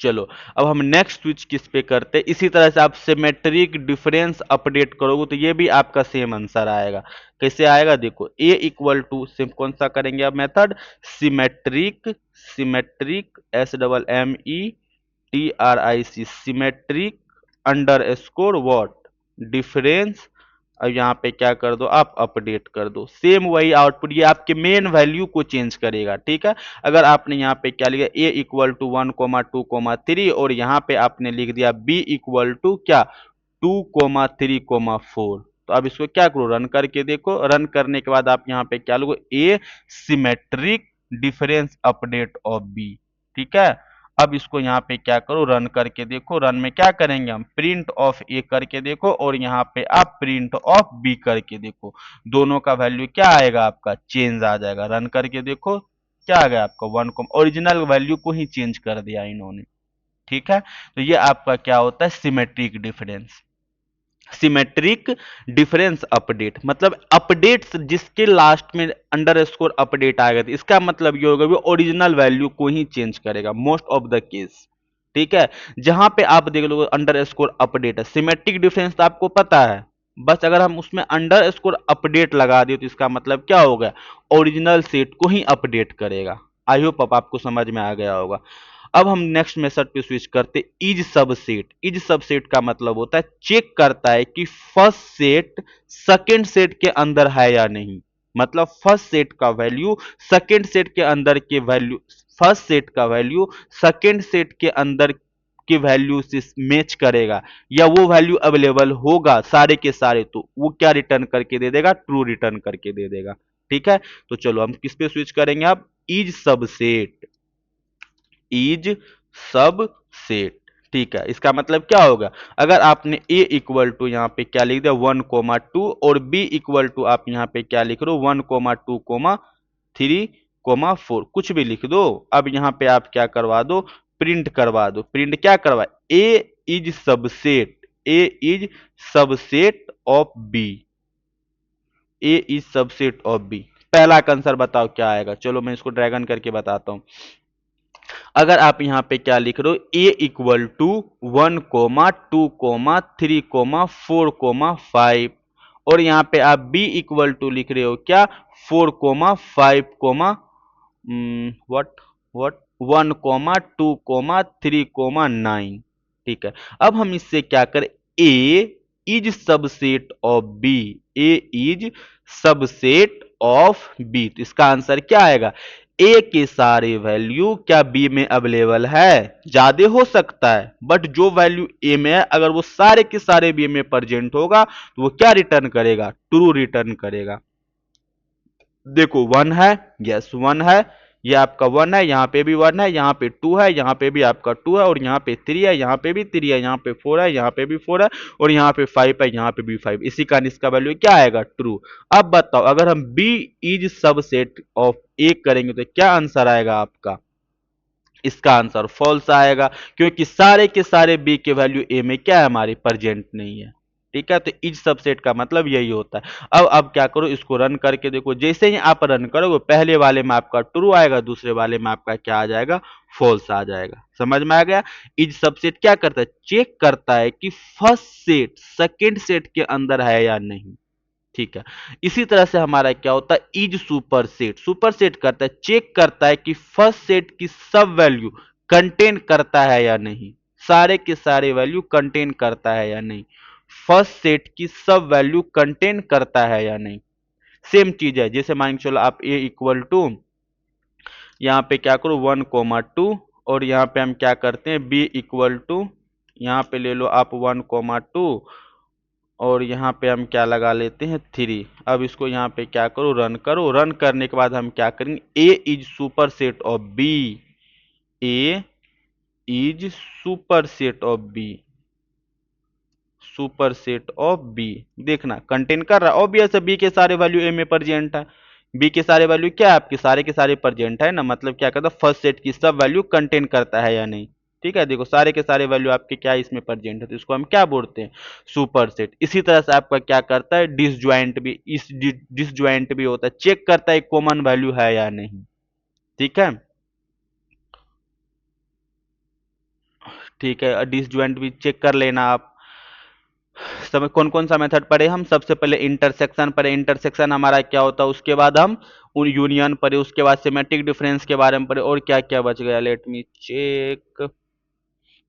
चलो अब हम नेक्स्ट स्विच किस पे करते हैं। इसी तरह से आप सिमेट्रिक डिफरेंस अपडेट करोगे तो ये भी आपका सेम आंसर आएगा। कैसे आएगा देखो, ए इक्वल टू सिर्फ कौन सा करेंगे आप method, symmetric, symmetric SMMETRIC symmetric under score what difference. अब यहाँ पे क्या कर दो आप अपडेट कर दो, सेम वही आउटपुट, ये आपके मेन वैल्यू को चेंज करेगा। ठीक है, अगर आपने यहाँ पे क्या लिखा ए इक्वल टू 1,2,3 और यहाँ पे आपने लिख दिया बी इक्वल टू क्या 2,3,4, तो अब इसको क्या करो रन करके देखो। रन करने के बाद आप यहाँ पे क्या लोगे A symmetric difference update of B. ठीक है, अब इसको यहाँ पे क्या करो रन करके देखो। रन में क्या करेंगे हम प्रिंट ऑफ ए करके देखो और यहाँ पे आप प्रिंट ऑफ बी करके देखो, दोनों का वैल्यू क्या आएगा आपका चेंज आ जाएगा। रन करके देखो क्या आ गया आपका 1, ओरिजिनल वैल्यू को ही चेंज कर दिया इन्होंने। ठीक है, तो ये आपका क्या होता है symmetric difference. Symmetric difference update मतलब अपडेट जिसके लास्ट में अंडर स्कोर अपडेट आएगा, तो इसका मतलब ये होगा वो ओरिजिनल वैल्यू को ही चेंज करेगा मोस्ट ऑफ द केस। ठीक है, जहां पे आप देख लो अंडर स्कोर अपडेट है, सिमेट्रिक डिफरेंस तो आपको पता है, बस अगर हम उसमें अंडर स्कोर अपडेट लगा दिए तो इसका मतलब क्या होगा ओरिजिनल सेट को ही अपडेट करेगा। आई होप अब आपको समझ में आ गया होगा। अब हम नेक्स्ट मेथड पे स्विच करते इज सबसेट। इज सबसेट का मतलब होता है चेक करता है कि फर्स्ट सेट सेकंड सेट के अंदर है या नहीं। मतलब फर्स्ट सेट का वैल्यू सेकंड सेट के अंदर के वैल्यू, फर्स्ट सेट का वैल्यू सेकंड सेट के अंदर की वैल्यू से मैच करेगा या वो वैल्यू अवेलेबल होगा सारे के सारे, तो वो क्या रिटर्न करके दे देगा ट्रू रिटर्न करके दे देगा। ठीक है, तो चलो हम किस पे स्विच करेंगे अब इज सबसेट, इज सब सेट। ठीक है, इसका मतलब क्या होगा अगर आपने a इक्वल टू यहाँ पे क्या लिख दिया 1,2 और b इक्वल टू आप यहाँ पे क्या लिख रहे हो 1,2,3,4 कुछ भी लिख दो। अब यहाँ पे आप क्या करवा दो प्रिंट करवा दो। प्रिंट क्या करवा a is subset, a is subset of b, a is subset of b। पहला आंसर बताओ क्या आएगा, चलो मैं इसको ड्रैगन करके बताता हूं। अगर आप यहां पे क्या लिख रहे हो a इक्वल टू 1,2,3,4,5 और यहां पे आप b इक्वल टू लिख रहे हो क्या 4,5, व्हाट व्हाट 1,2,3,9। ठीक है, अब हम इससे क्या करें a is subset of b, a is subset of b, तो इसका आंसर क्या आएगा ए के सारे वैल्यू क्या बी में अवेलेबल है, ज्यादा हो सकता है बट जो वैल्यू ए में है अगर वो सारे के सारे बी में प्रेजेंट होगा तो वो क्या रिटर्न करेगा ट्रू रिटर्न करेगा। देखो 1 है, यस 1 है, ये आपका 1 है, यहाँ पे भी 1 है, यहाँ पे 2 है, यहाँ पे भी आपका 2 है और यहाँ पे 3 है, यहाँ पे भी 3 है, यहाँ पे 4 है, यहाँ पे भी 4 है और यहाँ पे 5 है, यहाँ पे भी 5, इसी का इसका वैल्यू क्या आएगा ट्रू। अब बताओ अगर हम बी इज सबसेट ऑफ ए करेंगे तो क्या आंसर आएगा आपका, इसका आंसर फॉल्स आएगा क्योंकि सारे के सारे बी के वैल्यू ए में क्या है हमारे प्रेजेंट नहीं है। ठीक है, तो इज सबसेट का मतलब यही होता है। अब क्या करो इसको रन करके देखो, जैसे ही आप रन करोगे पहले वाले में आपका ट्रू आएगा, दूसरे वाले में आपका क्या आ जाएगा फॉल्स आ जाएगा। समझ में आ गया। इज सबसेट क्या करता है चेक करता है कि फर्स्ट सेट सेकंड सेट के अंदर है या नहीं। ठीक है, इसी तरह से हमारा क्या होता है is super set, super set करता है चेक करता है कि फर्स्ट सेट की सब वैल्यू कंटेन करता है या नहीं, सारे के सारे वैल्यू कंटेन करता है या नहीं, फर्स्ट सेट की सब वैल्यू कंटेन करता है या नहीं। सेम चीज है जैसे मान के चलो आप ए इक्वल टू यहाँ पे क्या करो 1,2 और यहाँ पे हम क्या करते हैं बी इक्वल टू, यहाँ पे ले लो आप 1,2 और यहाँ पे हम क्या लगा लेते हैं 3। अब इसको यहाँ पे क्या करो रन करो, रन करने के बाद हम क्या करेंगे A is superset of B, A is superset of B, superset of B. देखना कंटेन कर रहा है ऑब्वियस है, बी के सारे वैल्यू ए में प्रेजेंट है, बी के सारे वैल्यू क्या है आपके सारे के सारे प्रेजेंट है ना, मतलब क्या करता है फर्स्ट सेट की सब वैल्यू कंटेन करता है या नहीं। ठीक है, देखो सारे के सारे वैल्यू आपके क्या इसमें प्रेजेंट है, तो इसको हम क्या बोलते हैं सुपर सेट। इसी तरह से आपका क्या करता है डिसजॉइंट भी, इस डिसजॉइंट भी होता है, चेक करता है कॉमन वैल्यू है या नहीं। ठीक है, ठीक है, डिसजॉइंट भी चेक कर लेना आप। समय कौन कौन सा मेथड पढ़े हम, सबसे पहले इंटरसेक्शन पढ़े, इंटरसेक्शन हमारा क्या होता है, उसके बाद हम यूनियन पढ़े, उसके बाद सिमेट्रिक डिफरेंस के बारे में पढ़े, और क्या क्या बच गया लेट मी चेक,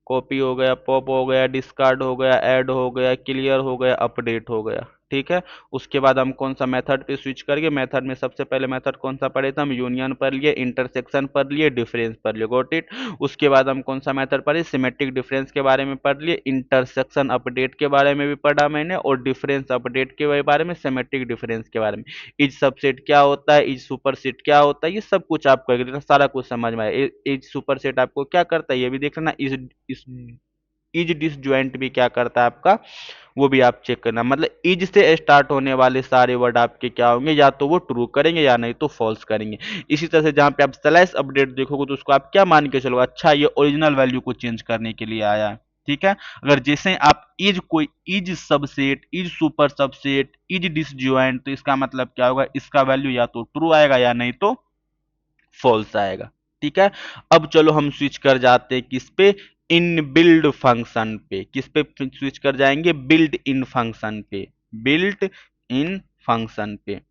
कॉपी हो गया, पॉप हो गया, डिस्कार्ड हो गया, ऐड हो गया, क्लियर हो गया, अपडेट हो गया। ठीक है, उसके बाद हम कौन सा मेथड पे स्विच करेंगे, मेथड में सबसे पहले मेथड कौन सा पढ़े थे हम, यूनियन पढ़ लिए, इंटरसेक्शन पढ़ लिए, डिफरेंस पढ़ लिए, गॉट इट। उसके बाद हम कौन सा मेथड पढ़े, सिमेट्रिक डिफरेंस के बारे में पढ़ लिए, इंटरसेक्शन अपडेट के बारे में भी पढ़ा मैंने, और डिफरेंस अपडेट के बारे में, सिमेट्रिक डिफरेंस के बारे में, इज सबसेट क्या होता है, इज सुपरसेट क्या होता है, ये सब कुछ आपको सारा कुछ समझ में आया। इज सुपरसेट आपको क्या करता है ये भी देख लेना, इज डिसजॉइंट भी क्या करता है आपका वो भी आप चेक करना, मतलब इज से स्टार्ट होने वाले सारे वर्ड आपके क्या होंगे, या तो वो ट्रू करेंगे या नहीं तो फॉल्स करेंगे। इसी तरह से जहां पे आप स्लैश अपडेट देखोगे तो उसको आप क्या मान के चलोगे, अच्छा ये ओरिजिनल वैल्यू को चेंज करने के लिए आया है। ठीक है, अगर जैसे आप इज कोई is subset, is super subset, is disjoint, तो इसका मतलब क्या होगा, इसका वैल्यू या तो ट्रू आएगा या नहीं तो फॉल्स आएगा। ठीक है, अब चलो हम स्विच कर जाते हैं किस पे, इन बिल्ड फंक्शन पे, किस पे स्विच कर जाएंगे, बिल्ड इन फंक्शन पे, बिल्ट इन फंक्शन पे,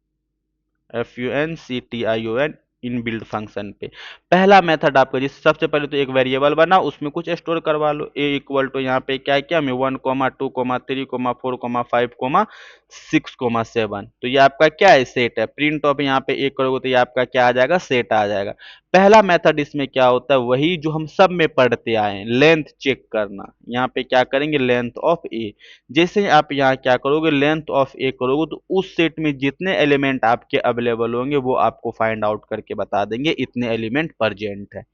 FUNCTION इन बिल्ड फंक्शन पे। पहला मेथड आपका जिससे सबसे पहले तो एक वेरिएबल बना उसमें कुछ स्टोर करवा लो, ए इक्वल टू यहाँ पे क्या क्या मैं 1,2,3,4,5,6,7, तो ये आपका क्या है सेट है, प्रिंट ऑफ यहाँ पे एक करोगे तो ये आपका क्या आ जाएगा सेट आ जाएगा। पहला मेथड इसमें क्या होता है, वही जो हम सब में पढ़ते आए हैं, लेंथ चेक करना, यहाँ पे क्या करेंगे लेंथ ऑफ ए। जैसे ही आप यहाँ क्या करोगे लेंथ ऑफ ए करोगे तो उस सेट में जितने एलिमेंट आपके अवेलेबल होंगे वो आपको फाइंड आउट करके बता देंगे इतने एलिमेंट प्रेजेंट है।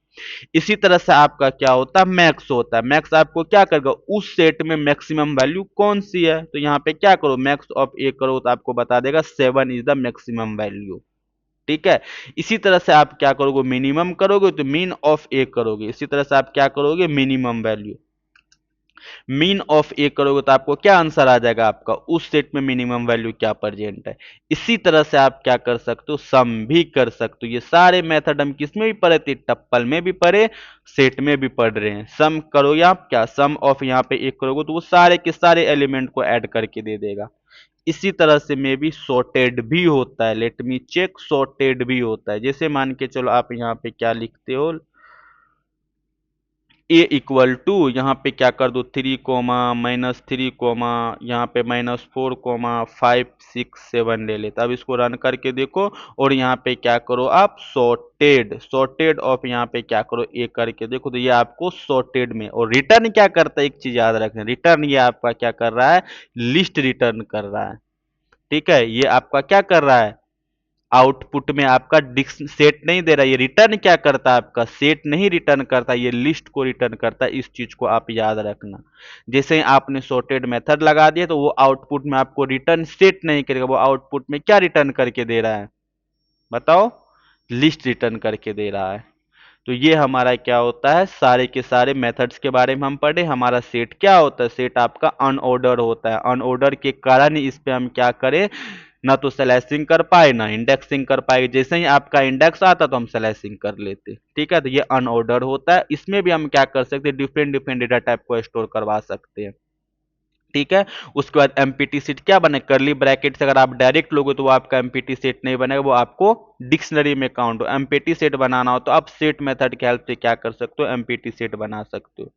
इसी तरह से आपका क्या होता है मैक्स होता है, मैक्स आपको क्या करेगा उस सेट में मैक्सिमम वैल्यू कौन सी है, तो यहाँ पे क्या करो मैक्स ऑफ ए करो तो आपको बता देगा 7 इज द मैक्सिमम वैल्यू। ठीक है, इसी तरह से आप क्या करोगे मिनिमम करोगे तो मीन ऑफ ए करोगे, इसी तरह से आप क्या करोगे मिनिमम वैल्यू, मीन ऑफ ए करोगे तो आपको क्या आंसर आ जाएगा आपका उस सेट में मिनिमम वैल्यू क्या प्रेजेंट है। इसी तरह से आप क्या कर सकते हो सम भी कर सकते हो, ये सारे मेथड हम किस में भी पढ़े थे, टप्पल में भी पढ़े, सेट में भी पढ़ रहे हैं। सम करोगे आप क्या सम ऑफ यहाँ पे एक करोगे तो वो सारे के सारे एलिमेंट को ऐड करके दे देगा। इसी तरह से मे बी सॉर्टेड भी होता है, लेट मी चेक, सॉर्टेड भी होता है, जैसे मान के चलो आप यहाँ पे क्या लिखते हो ए इक्वल टू यहाँ पे क्या कर दो 3,-3, यहाँ पे -4,5,6,7 ले लेता। अब इसको रन करके देखो और यहाँ पे क्या करो आप सॉर्टेड, सॉर्टेड ऑफ यहाँ पे क्या करो ए करके देखो तो ये आपको सॉर्टेड में, और रिटर्न क्या करता है एक चीज याद रखें, रिटर्न ये आपका क्या कर रहा है लिस्ट रिटर्न कर रहा है। ठीक है, ये आपका क्या कर रहा है आउटपुट में आपका डिक्स सेट नहीं दे रहा, ये रिटर्न क्या करता है आपका सेट नहीं रिटर्न करता, ये लिस्ट को रिटर्न करता है। इस चीज को आप याद रखना, जैसे ही आपने सॉर्टेड मेथड लगा दिया तो वो आउटपुट में आपको रिटर्न सेट नहीं करेगा, वो आउटपुट में क्या रिटर्न करके दे रहा है बताओ, लिस्ट रिटर्न करके दे रहा है। तो ये हमारा क्या होता है सारे के सारे मेथड्स के बारे में हम पढ़े। हमारा सेट क्या होता है, सेट आपका अनऑर्डर होता है, अनऑर्डर के कारण इस पे हम क्या करें ना तो स्लैशिंग कर पाए ना इंडेक्सिंग कर पाए, जैसे ही आपका इंडेक्स आता तो हम स्लैशिंग कर लेते। ठीक है, तो ये अनऑर्डर होता है, इसमें भी हम क्या कर सकते हैं डिफरेंट डिफरेंट डेटा टाइप को स्टोर करवा सकते हैं। ठीक है, उसके बाद एमपीटी सेट क्या बने करली ब्रैकेट से अगर आप डायरेक्ट लोगे तो वो आपका एमपीटी सेट नहीं बनेगा, वो आपको डिक्शनरी में काउंट हो। एमपीटी सेट बनाना हो तो आप सेट मेथड के हेल्प से क्या कर सकते हो एमपीटी सेट बना सकते हो।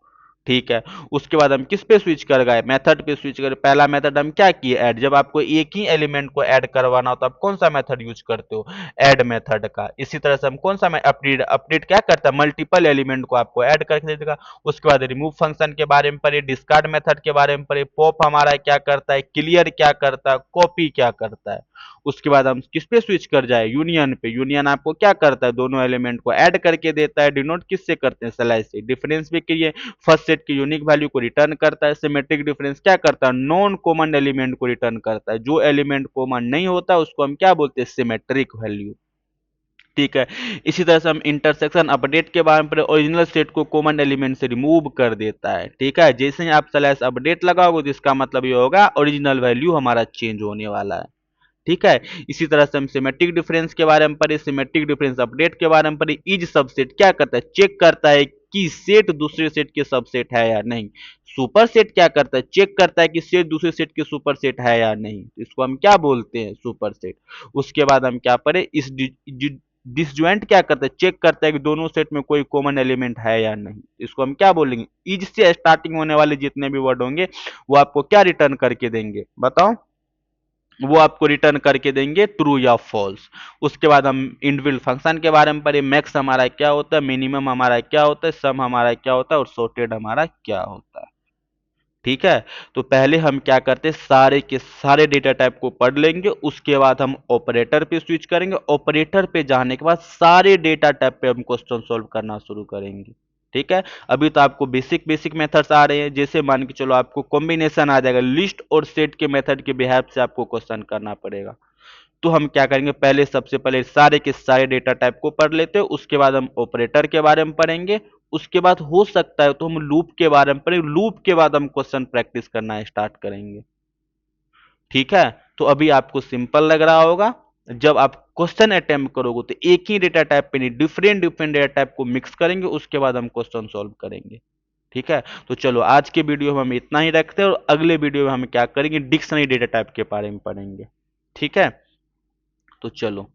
ठीक है। उसके बाद हम किस पे स्विच कर गए, मेथड पे स्विच कर। पहला मेथड हम क्या किए, ऐड। जब आपको एक ही एलिमेंट को ऐड करवाना हो तो आप कौन सा मेथड यूज करते हो, ऐड मेथड का। इसी तरह से हम कौन सा अपडेट, अपडेट क्या करता है, मल्टीपल एलिमेंट को आपको ऐड करके दे देगा। उसके बाद रिमूव फंक्शन के बारे में पढ़े, डिस्कार्ड मेथड के बारे में पढ़े, पॉप हमारा क्या करता है, क्लियर क्या करता है, कॉपी क्या करता है। उसके बाद हम किस पे स्विच कर जाए, यूनियन पे। यूनियन आपको क्या करता है, दोनों एलिमेंट को ऐड करके देता है। डिनोट किससे करते हैं, स्लैश से। डिफरेंस भी किए, फर्स्ट सेट की यूनिक वैल्यू को रिटर्न करता है। सिमेट्रिक डिफरेंस क्या करता है, नॉन कॉमन एलिमेंट को रिटर्न करता है। जो एलिमेंट कॉमन नहीं होता उसको हम क्या बोलते हैं, सिमेट्रिक वैल्यू। ठीक है। इसी तरह से हम इंटरसेक्शन अपडेट के बारे में, ओरिजिनल सेट को कॉमन एलिमेंट से रिमूव कर देता है। ठीक है। जैसे ही आप स्लैश अपडेट लगाओगे तो इसका मतलब ये होगा ओरिजिनल वैल्यू हमारा चेंज होने वाला है। ठीक है। इसी तरह से हम सिमेट्रिक डिफरेंस के बारे में पढ़े, सिमेट्रिक डिफरेंस अपडेट के बारे में पढ़े। इज सबसेट क्या करता है, चेक करता है कि सेट दूसरे सेट के सबसेट है या नहीं। सुपर सेट क्या करता है, चेक करता है कि सेट दूसरे सेट के सुपर सेट है या नहीं। इसको हम क्या बोलते हैं, सुपर सेट। उसके बाद हम क्या पढ़े, इस डिसजॉइंट क्या करता है, चेक करता है कि दोनों सेट में कोई कॉमन एलिमेंट है या नहीं। इसको हम क्या बोलेंगे, इज से स्टार्टिंग होने वाले जितने भी वर्ड होंगे वो आपको क्या रिटर्न करके देंगे, बताओ। वो आपको रिटर्न करके देंगे ट्रू या फॉल्स। उसके बाद हम इनबिल्ट फंक्शन के बारे में पढ़े। मैक्स हमारा क्या होता है, मिनिमम हमारा क्या होता है, सम हमारा क्या होता है और सॉर्टेड हमारा क्या होता है। ठीक है। तो पहले हम क्या करते हैं, सारे के सारे डेटा टाइप को पढ़ लेंगे। उसके बाद हम ऑपरेटर पे स्विच करेंगे। ऑपरेटर पे जाने के बाद सारे डेटा टाइप पे हम क्वेश्चन सॉल्व करना शुरू करेंगे। ठीक है। अभी तो आपको बेसिक बेसिक मेथड्स आ रहे हैं, जैसे मान के चलो आपको कॉम्बिनेशन आ जाएगा, लिस्ट और सेट के मेथड के बिहेव से आपको क्वेश्चन करना पड़ेगा। तो हम क्या करेंगे, पहले सबसे पहले सारे के सारे डेटा टाइप को पढ़ लेते हैं। उसके बाद हम ऑपरेटर के बारे में पढ़ेंगे। उसके बाद हो सकता है तो हम लूप के बारे में पढ़ेंगे। लूप के बाद हम क्वेश्चन प्रैक्टिस करना स्टार्ट करेंगे। ठीक है। तो अभी आपको सिंपल लग रहा होगा। जब आप क्वेश्चन अटेम्प्ट करोगे तो एक ही डेटा टाइप पे नहीं, डिफरेंट डिफरेंट डेटा टाइप को मिक्स करेंगे। उसके बाद हम क्वेश्चन सॉल्व करेंगे। ठीक है। तो चलो आज के वीडियो में हम इतना ही रखते हैं और अगले वीडियो में हम क्या करेंगे, डिक्शनरी डेटा टाइप के बारे में पढ़ेंगे। ठीक है। तो चलो।